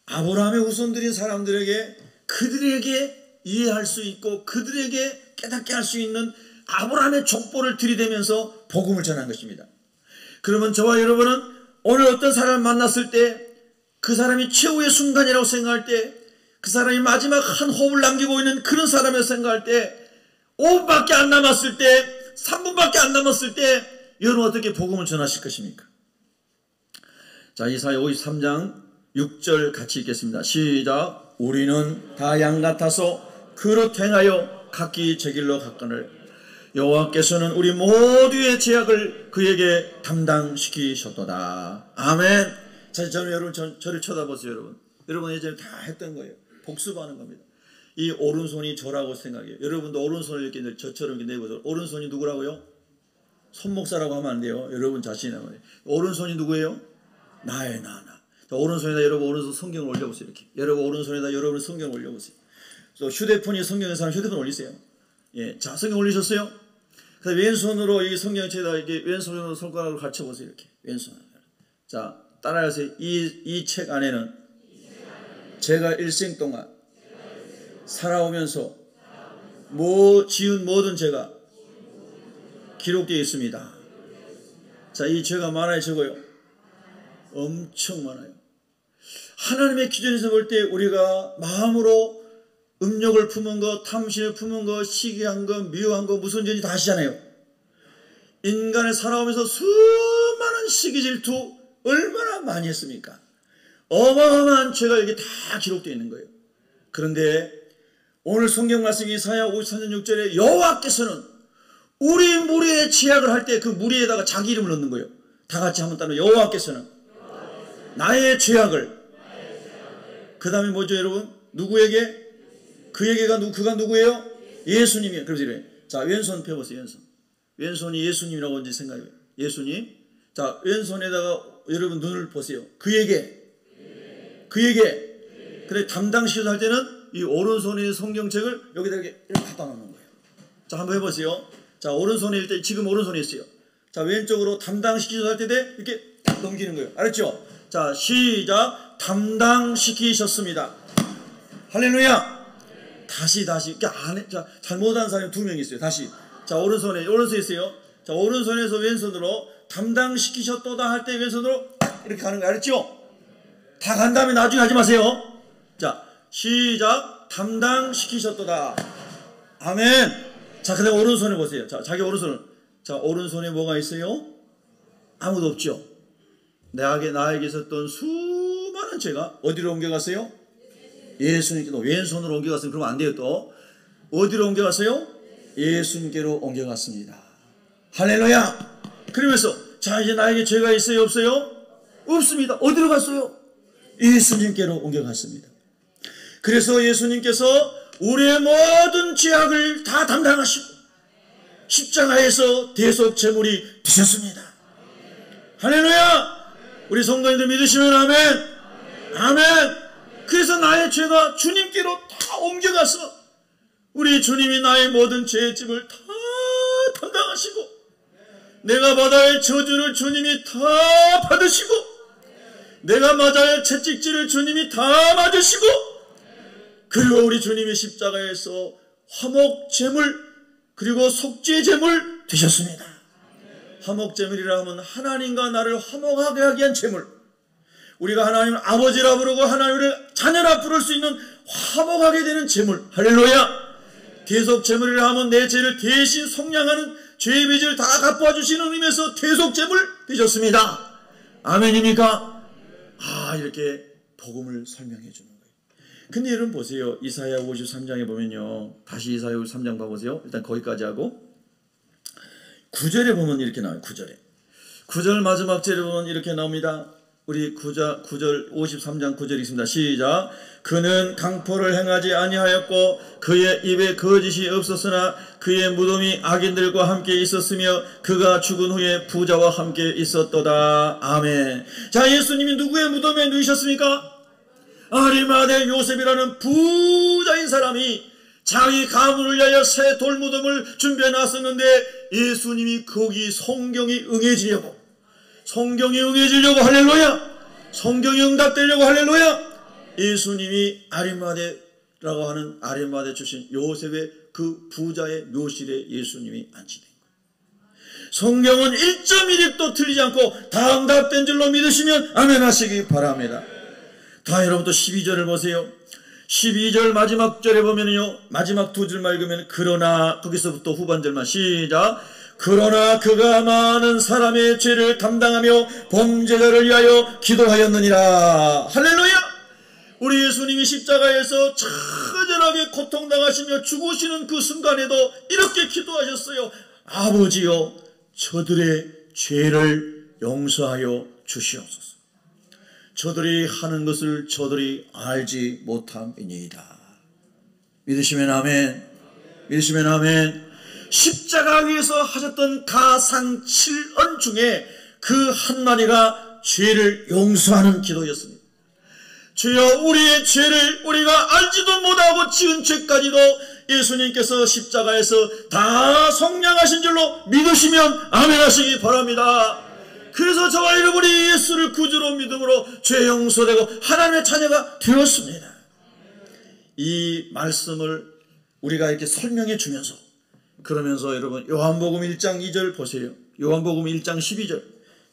아브라함의 후손들인 사람들에게 그들에게 이해할 수 있고 그들에게 깨닫게 할 수 있는 아브라함의 족보를 들이대면서 복음을 전한 것입니다. 그러면 저와 여러분은 오늘 어떤 사람을 만났을 때 그 사람이 최후의 순간이라고 생각할 때 그 사람이 마지막 한 호흡을 남기고 있는 그런 사람이라고 생각할 때 5분밖에 안 남았을 때 3분밖에 안 남았을 때 여러분 어떻게 복음을 전하실 것입니까? 자, 이사야 53장 6절 같이 읽겠습니다. 시작. 우리는 다 양 같아서 그릇 행하여 각기 제 길로 갔거늘 여호와께서는 우리 모두의 죄악을 그에게 담당시키셨도다. 아멘. 자, 저는 여러분 저를 쳐다보세요. 여러분 예전에 다 했던 거예요. 복습하는 겁니다. 이 오른손이 저라고 생각해요. 여러분도 오른손을 이렇게 저처럼 이렇게 내보세요. 오른손이 누구라고요? 손목사라고 하면 안 돼요. 여러분 자신이라고 해요. 오른손이 누구예요? 나예요. 나. 자, 오른손에다 여러분 오른손 성경을 올려보세요. 이렇게. 여러분 오른손에다 여러분 성경을 올려보세요. 또 휴대폰이 성경의 사람 휴대폰 올리세요. 예, 자, 성경 올리셨어요? 그래서 왼손으로 이 성경책에다 이렇게 왼손으로 손가락으로 갖춰보세요. 이렇게 왼손. 자, 따라하세요. 이 책 안에는 제가 일생 동안 살아오면서 지은 모든 죄가 기록되어 있습니다. 자, 이 죄가 많아요, 적어요? 엄청 많아요. 하나님의 기준에서 볼 때 우리가 마음으로 음욕을 품은 거, 탐심을 품은 거, 시기한 거, 미워한 거, 무슨 죄인지 다 아시잖아요. 인간을 살아오면서 수많은 시기 질투 얼마나 많이 했습니까? 어마어마한 죄가 여기 다 기록되어 있는 거예요. 그런데 오늘 성경 말씀 이사야 53장 6절에 여호와께서는 우리 무리의 죄악을 할 때 그 무리에다가 자기 이름을 넣는 거예요. 다 같이 한번 따라 여호와께서는 나의 죄악을 그 다음에 뭐죠 여러분? 누구에게? 그가 누구예요? 예수님이에요. 그래서 이래. 자, 왼손 펴보세요. 왼손. 왼손이 예수님이라고 언제 생각해요? 예수님. 자, 왼손에다가 여러분 눈을 보세요. 그에게. 그래, 담당시켜서 할 때는 이 오른손의 성경책을 여기다 이렇게 갖다 놓는 거예요. 자, 한번 해보세요. 자, 오른손일 때, 지금 오른손에 있어요. 자, 왼쪽으로 담당시키셔서 할 때 돼 이렇게 넘기는 거예요. 알았죠? 자, 시작. 담당시키셨습니다. 할렐루야. 다시. 자, 잘못한 사람이 2명 있어요. 다시. 자, 오른손에 있어요. 자, 오른손에서 왼손으로 담당시키셨도다 할 때 왼손으로 이렇게 가는 거 알았죠? 다 간 다음에 나중에 하지 마세요. 자, 시작. 담당시키셨도다. 아멘. 자, 그 다음에 오른손에 보세요. 자, 자기 오른손을. 자, 오른손에 뭐가 있어요? 아무도 없죠? 나에게 있었던 수많은 죄가 어디로 옮겨갔어요? 예수님께로. 왼손으로 옮겨갔으면 그러면 안 돼요. 또 어디로 옮겨갔어요? 예수님께로 옮겨갔습니다. 할렐루야. 그러면서 자, 이제 나에게 죄가 있어요? 없어요? 없습니다. 어디로 갔어요? 예수님께로 옮겨갔습니다. 그래서 예수님께서 우리의 모든 죄악을 다 담당하시고 십자가에서 대속 제물이 되셨습니다. 할렐루야. 우리 성도님들 믿으시면 아멘. 아멘. 그래서 나의 죄가 주님께로 다 옮겨가서 우리 주님이 나의 모든 죄의 짐을 다 담당하시고 내가 받아야 할 저주를 주님이 다 받으시고 내가 맞아야 할 채찍질을 주님이 다 맞으시고 그리고 우리 주님이 십자가에서 화목제물 그리고 속죄제물 되셨습니다. 화목제물이라 하면 하나님과 나를 화목하게 하기 위한 제물. 우리가 하나님을 아버지라 부르고 하나님을 자녀라 부를 수 있는 화목하게 되는 제물. 할렐루야. 대속제물이라 하면 내 죄를 대신 속량하는 죄의 빚을 다 갚아 주시는 의미에서 대속제물 되셨습니다. 아멘입니까? 이렇게 복음을 설명해 주는 거예요. 근데 여러분 보세요. 이사야 53장에 보면요. 다시 이사야 53장 봐보세요. 일단 거기까지 하고 9절에 보면 이렇게 나와요. 9절 마지막 절에 보면 이렇게 나옵니다. 우리 9절 53장 9절이 있습니다. 시작. 그는 강포를 행하지 아니하였고 그의 입에 거짓이 없었으나 그의 무덤이 악인들과 함께 있었으며 그가 죽은 후에 부자와 함께 있었도다. 아멘. 자, 예수님이 누구의 무덤에 누이셨습니까? 아리마대 요셉이라는 부자인 사람이 자기 가문을 위하여 새 돌무덤을 준비해 놨었는데 예수님이 거기 성경이 응해지려고 할렐루야. 성경이 응답되려고 할렐루야. 예수님이 아리마대라고 하는 아리마대 출신 요셉의 그 부자의 묘실에 예수님이 안치된 거예요. 성경은 1.1입도 틀리지 않고 다 응답된 줄로 믿으시면 아멘 하시기 바랍니다. 다 여러분도 12절을 보세요. 12절 마지막 절에 보면요. 마지막 2줄만 읽으면 그러나 거기서부터 후반절만 시작. 그러나 그가 많은 사람의 죄를 담당하며 범죄자를 위하여 기도하였느니라. 할렐루야. 우리 예수님이 십자가에서 처절하게 고통당하시며 죽으시는 그 순간에도 이렇게 기도하셨어요. 아버지여 저들의 죄를 용서하여 주시옵소서. 저들이 하는 것을 저들이 알지 못함이니이다. 믿으시면 아멘. 믿으시면 아멘. 십자가 위에서 하셨던 가상 7언 중에 그 한마디가 죄를 용서하는 기도였습니다. 주여 우리의 죄를 우리가 알지도 못하고 지은 죄까지도 예수님께서 십자가에서 다 속량하신 줄로 믿으시면 아멘 하시기 바랍니다. 그래서 저와 여러분이 예수를 구주로 믿음으로 죄 용서되고 하나님의 자녀가 되었습니다. 이 말씀을 우리가 이렇게 설명해 주면서 그러면서 여러분 요한복음 1장 2절 보세요. 요한복음 1장 12절.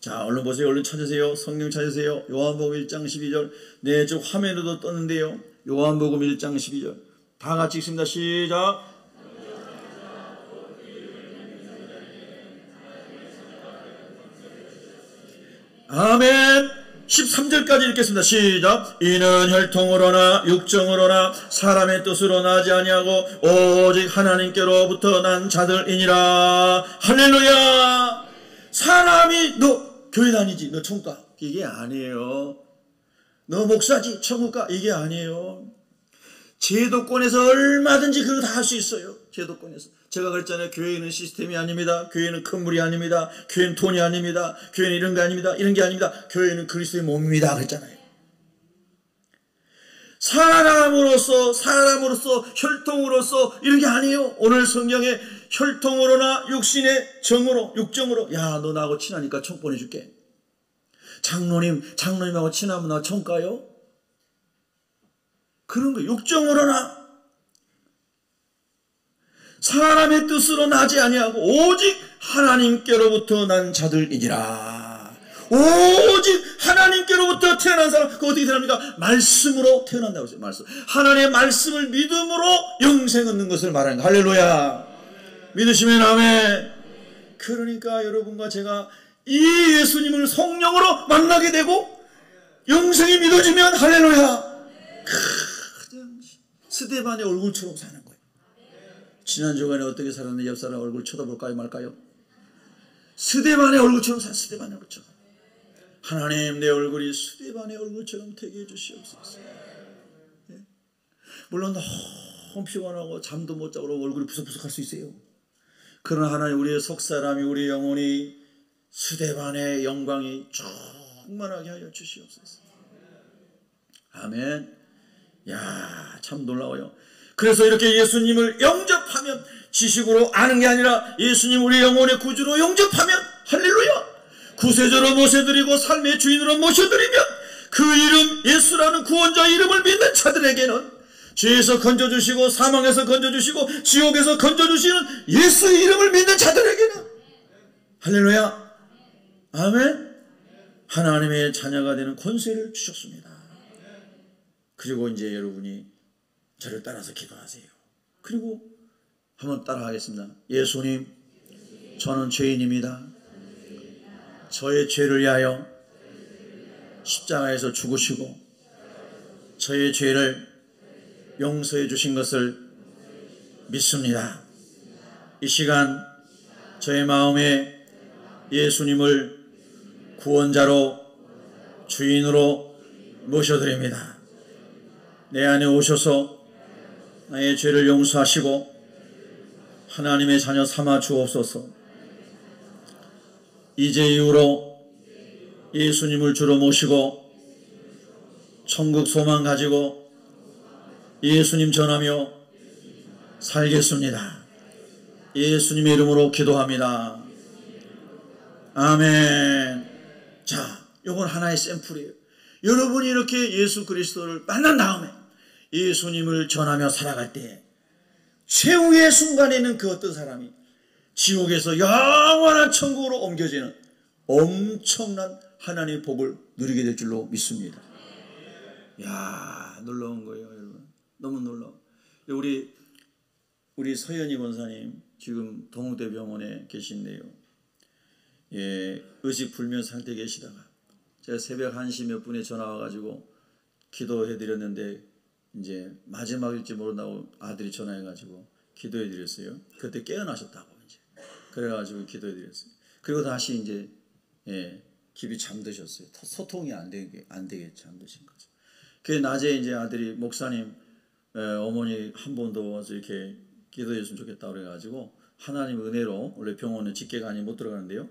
자, 얼른 보세요. 얼른 찾으세요. 성경 찾으세요. 요한복음 1장 12절. 네, 저 화면에도 떴는데요. 요한복음 1장 12절. 다 같이 읽습니다. 시작. 아멘. 13절까지 읽겠습니다. 시작. 이는 혈통으로나 육정으로나 사람의 뜻으로 나지 아니하고 오직 하나님께로부터 난 자들이니라. 할렐루야. 사람이 너 교회 다니지 너 천국 가 이게 아니에요. 너 목사지 천국 가 이게 아니에요. 제도권에서 얼마든지 그거 다 할 수 있어요. 제도권에서. 제가 그랬잖아요. 교회는 시스템이 아닙니다. 교회는 건물이 아닙니다. 교회는 돈이 아닙니다. 교회는 이런 게 아닙니다. 이런 게 아닙니다. 교회는 그리스도의 몸입니다. 그랬잖아요. 사람으로서 혈통으로서 이런 게 아니에요. 오늘 성경에 혈통으로나 육신의 육정으로 야, 너 나하고 친하니까 총 보내줄게. 장로님하고 친하면 나 총 가요? 그런 거 육정으로나 사람의 뜻으로 나지 아니하고 오직 하나님께로부터 난 자들이니라. 오직 하나님께로부터 태어난 사람, 그거 어떻게 태어납니까? 말씀으로 태어난다고 했어요. 말씀. 하나님의 말씀을 믿음으로 영생 얻는 것을 말하는 거. 할렐루야. 믿으시면 아멘. 그러니까 여러분과 제가 이 예수님을 성령으로 만나게 되고 영생이 믿어지면 할렐루야. 그냥 스데반의 얼굴처럼 사는 거예요. 지난 주간에 어떻게 살았는지 옆 사람 얼굴 쳐다볼까요 말까요? 스데반의 얼굴처럼 스데반의 얼굴처럼. 하나님, 내 얼굴이 스데반의 얼굴처럼 되게 해주시옵소서. 네? 물론 너무 피곤하고 잠도 못 자고 얼굴이 부석부석할 수 있어요. 그러나 하나님, 우리의 속사람이, 우리 영혼이 스데반의 영광이 충만하게 하여 주시옵소서. 아멘. 야, 참 놀라워요. 그래서 이렇게 예수님을 영접하면, 지식으로 아는 게 아니라 예수님 우리 영혼의 구주로 영접하면 할렐루야, 구세주로 모셔드리고 삶의 주인으로 모셔드리면 그 이름, 예수라는 구원자 이름을 믿는 자들에게는 죄에서 건져주시고 사망에서 건져주시고 지옥에서 건져주시는 예수의 이름을 믿는 자들에게는 할렐루야, 아멘, 하나님의 자녀가 되는 권세를 주셨습니다. 그리고 이제 여러분이 저를 따라서 기도하세요. 그리고 한번 따라하겠습니다. 예수님, 저는 죄인입니다. 저의 죄를 위하여 십자가에서 죽으시고 저의 죄를 용서해 주신 것을 믿습니다. 이 시간 저의 마음에 예수님을 구원자로 주인으로 모셔드립니다. 내 안에 오셔서 나의 죄를 용서하시고 하나님의 자녀 삼아 주옵소서. 이제 이후로 예수님을 주로 모시고 천국 소망 가지고 예수님 전하며 살겠습니다. 예수님의 이름으로 기도합니다. 아멘. 자, 이건 하나의 샘플이에요. 여러분이 이렇게 예수 그리스도를 만난 다음에 예수님을 전하며 살아갈 때 최후의 순간에는 그 어떤 사람이 지옥에서 영원한 천국으로 옮겨지는 엄청난 하나님의 복을 누리게 될 줄로 믿습니다. 이야, 놀라운 거예요, 여러분. 너무 놀라워. 우리 서현희 권사님 지금 동국대병원에 계신데요. 예, 의식불명 상태에 계시다가 제가 새벽 1시 몇 분에 전화 와가지고 기도해드렸는데 이제 마지막일지 모른다고 아들이 전화해가지고 기도해드렸어요. 그때 깨어나셨다고 이제 그래가지고 기도해드렸어요. 그리고 다시 이제 깊이 잠드셨어요. 소통이 안 되게 잠드신 거죠. 그 낮에 이제 아들이 목사님, 어머니 한 번 더 와서 이렇게 기도해줬으면 좋겠다 그래가지고 하나님 은혜로 원래 병원은 직계간이 못 들어가는데요.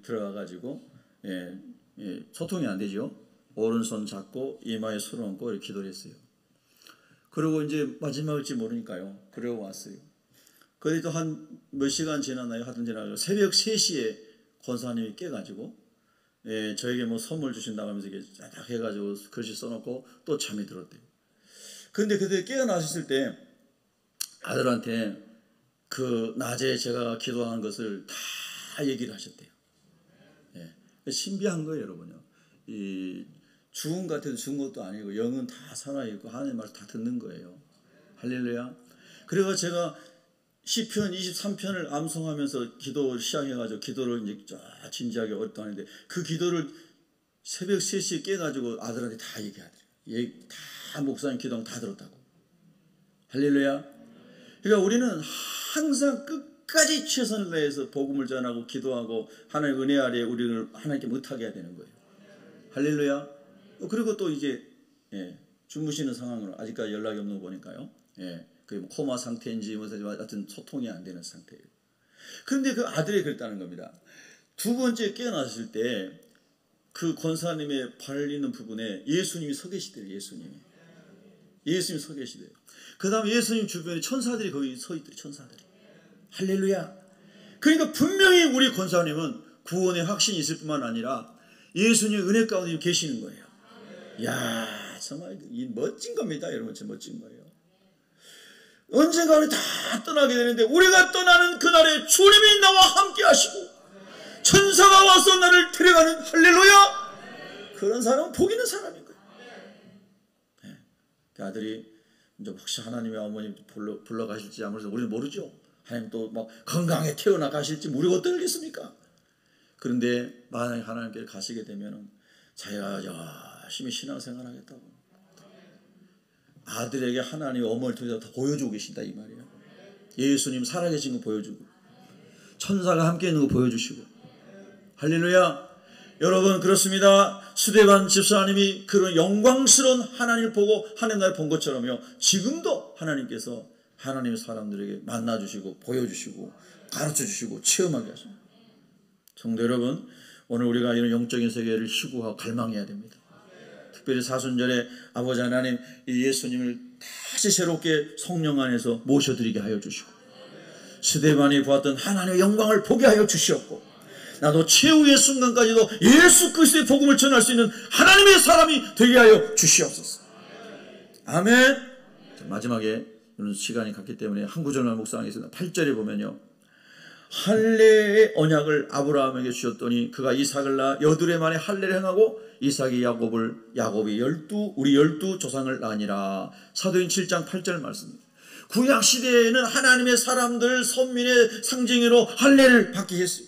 들어가가지고 소통이 안 되죠. 오른손 잡고 이마에 손을 얹고 이렇게 기도를 했어요. 그리고 이제 마지막일지 모르니까요. 그러고 왔어요. 그래도 한 몇 시간 지났나요? 하여튼 지나가지고 새벽 3시에 권사님이 깨가지고 저에게 뭐 선물 주신다고 하면서 이렇게 딱 해가지고 글씨 써놓고 또 잠이 들었대요. 근데 그때 깨어나셨을 때 아들한테 그 낮에 제가 기도한 것을 다 얘기를 하셨대요. 신비한 거예요, 여러분요. 이 죽은 것 같아도 죽은 것도 아니고 영은 다 살아있고 하나님의 말씀 다 듣는 거예요. 할렐루야. 그래서 제가 시편 23편을 암송하면서 기도를 시작해가지고 기도를 이제 쫙 진지하게 오랫동안 했는데 그 기도를 새벽 3시에 깨가지고 아들한테 다 얘기하더래요. 다 목사님 기도하면 다 들었다고. 할렐루야. 그러니까 우리는 항상 끝까지 최선을 다해서 복음을 전하고 기도하고 하나님의 은혜 아래에 우리를 하나님께 못하게 해야 되는 거예요. 할렐루야. 그리고 또 이제 주무시는 상황으로 아직까지 연락이 없는 거 보니까요. 예, 그 코마 상태인지 뭐 하여튼 소통이 안 되는 상태예요. 그런데 그 아들이 그랬다는 겁니다. 두 번째 깨어났을 때 그 권사님의 발 있는 부분에 예수님이 서 계시대요. 예수님이 서 계시대요. 그 다음에 예수님 주변에 천사들이 거기 서 있더래요. 천사들이. 할렐루야. 그러니까 분명히 우리 권사님은 구원의 확신이 있을 뿐만 아니라 예수님의 은혜 가운데 계시는 거예요. 이야, 정말 멋진 겁니다. 여러분, 진짜 멋진 거예요. 언젠가 우리 다 떠나게 되는데 우리가 떠나는 그날에 주님이 나와 함께 하시고 천사가 와서 나를 데려가는, 할렐루야! 그런 사람은 복 있는 사람인 거예요. 네. 그 아들이 이제 혹시 하나님의 어머니 불러 가실지 아무래도 우리는 모르죠. 하나님 또 막 건강에 태어나 가실지 우리가 어떻겠습니까? 그런데 만약에 하나님께 가시게 되면 자기가 열심히 신앙생활 하겠다고 아들에게 하나님의 어머니를 통해서 다 보여주고 계신다 이 말이에요. 예수님 살아계신 거 보여주고 천사가 함께 있는 거 보여주시고, 할렐루야. 여러분, 그렇습니다. 스데반 집사님이 그런 영광스러운 하나님을 보고 하나님 나라를 본 것처럼요, 지금도 하나님께서 하나님의 사람들에게 만나주시고 보여주시고 가르쳐주시고 체험하게 하십니다. 성도 여러분, 오늘 우리가 이런 영적인 세계를 추구하고 갈망해야 됩니다. 특별히 사순절에 아버지 하나님 이 예수님을 다시 새롭게 성령 안에서 모셔드리게 하여 주시고, 스데반이 보았던 하나님의 영광을 보게 하여 주시옵고, 나도 최후의 순간까지도 예수 그리스도의 복음을 전할 수 있는 하나님의 사람이 되게 하여 주시옵소서. 아멘. 마지막에 오늘 시간이 갔기 때문에 한 구절만 묵상하겠습니다. 8절에 보면요, 할례의 언약을 아브라함에게 주셨더니 그가 이삭을 낳아 여드레 만에 할례를 행하고 이삭이 야곱이 우리 12 조상을 낳으니라. 사도행 7장 8절 말씀입니다. 구약 시대에는 하나님의 사람들 선민의 상징으로 할례를 받게 했어요.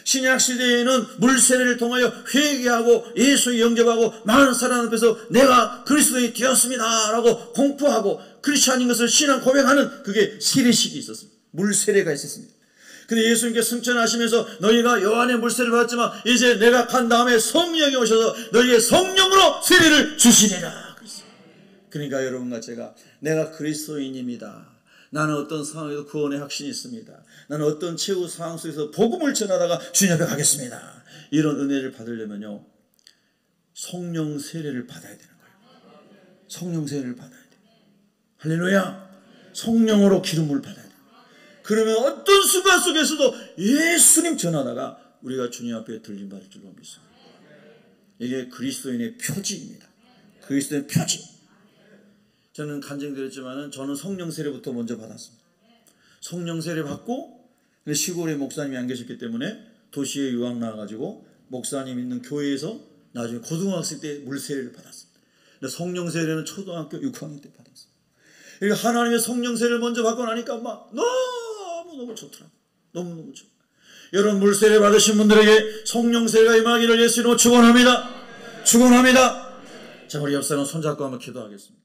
신약 시대에는 물세례를 통하여 회개하고 예수 영접하고 많은 사람 앞에서 내가 그리스도인이 되었습니다 라고 공포하고 크리스찬인 것을 신앙 고백하는 그게 세례식이 있었습니다. 물세례가 있었습니다. 근데 예수님께 승천하시면서 너희가 요한의 물세례를 받았지만 이제 내가 간 다음에 성령이 오셔서 너희의 성령으로 세례를 주시리라. 그러니까 여러분과 제가 내가 그리스도인입니다. 나는 어떤 상황에도 구원의 확신이 있습니다. 나는 어떤 최후 상황 속에서 복음을 전하다가 주님 앞에 가겠습니다. 이런 은혜를 받으려면요, 성령 세례를 받아야 되는 거예요. 성령 세례를 받아야 돼요. 할렐루야. 성령으로 기름을 받아야 돼요. 그러면 어떤 순간 속에서도 예수님 전하다가 우리가 주님 앞에 들림받을 줄로 믿습니다. 이게 그리스도인의 표지입니다. 그리스도의 표지. 저는 간증드렸지만 저는 성령 세례부터 먼저 받았습니다. 성령 세례 받고, 근데 시골에 목사님이 안 계셨기 때문에 도시에 유학 나와가지고 목사님 있는 교회에서 나중에 고등학생 때 물세례를 받았습니다. 근데 성령 세례는 초등학교 6학년 때 받았습니다. 그러니까 하나님의 성령 세례를 먼저 받고 나니까 막 너무 좋더라고요. 너무너무 좋아요. 여러분, 물세례 받으신 분들에게 성령 세례가 임하기를 예수님으로 축원합니다. 축원합니다. 자, 우리 옆 사람 손잡고 한번 기도하겠습니다.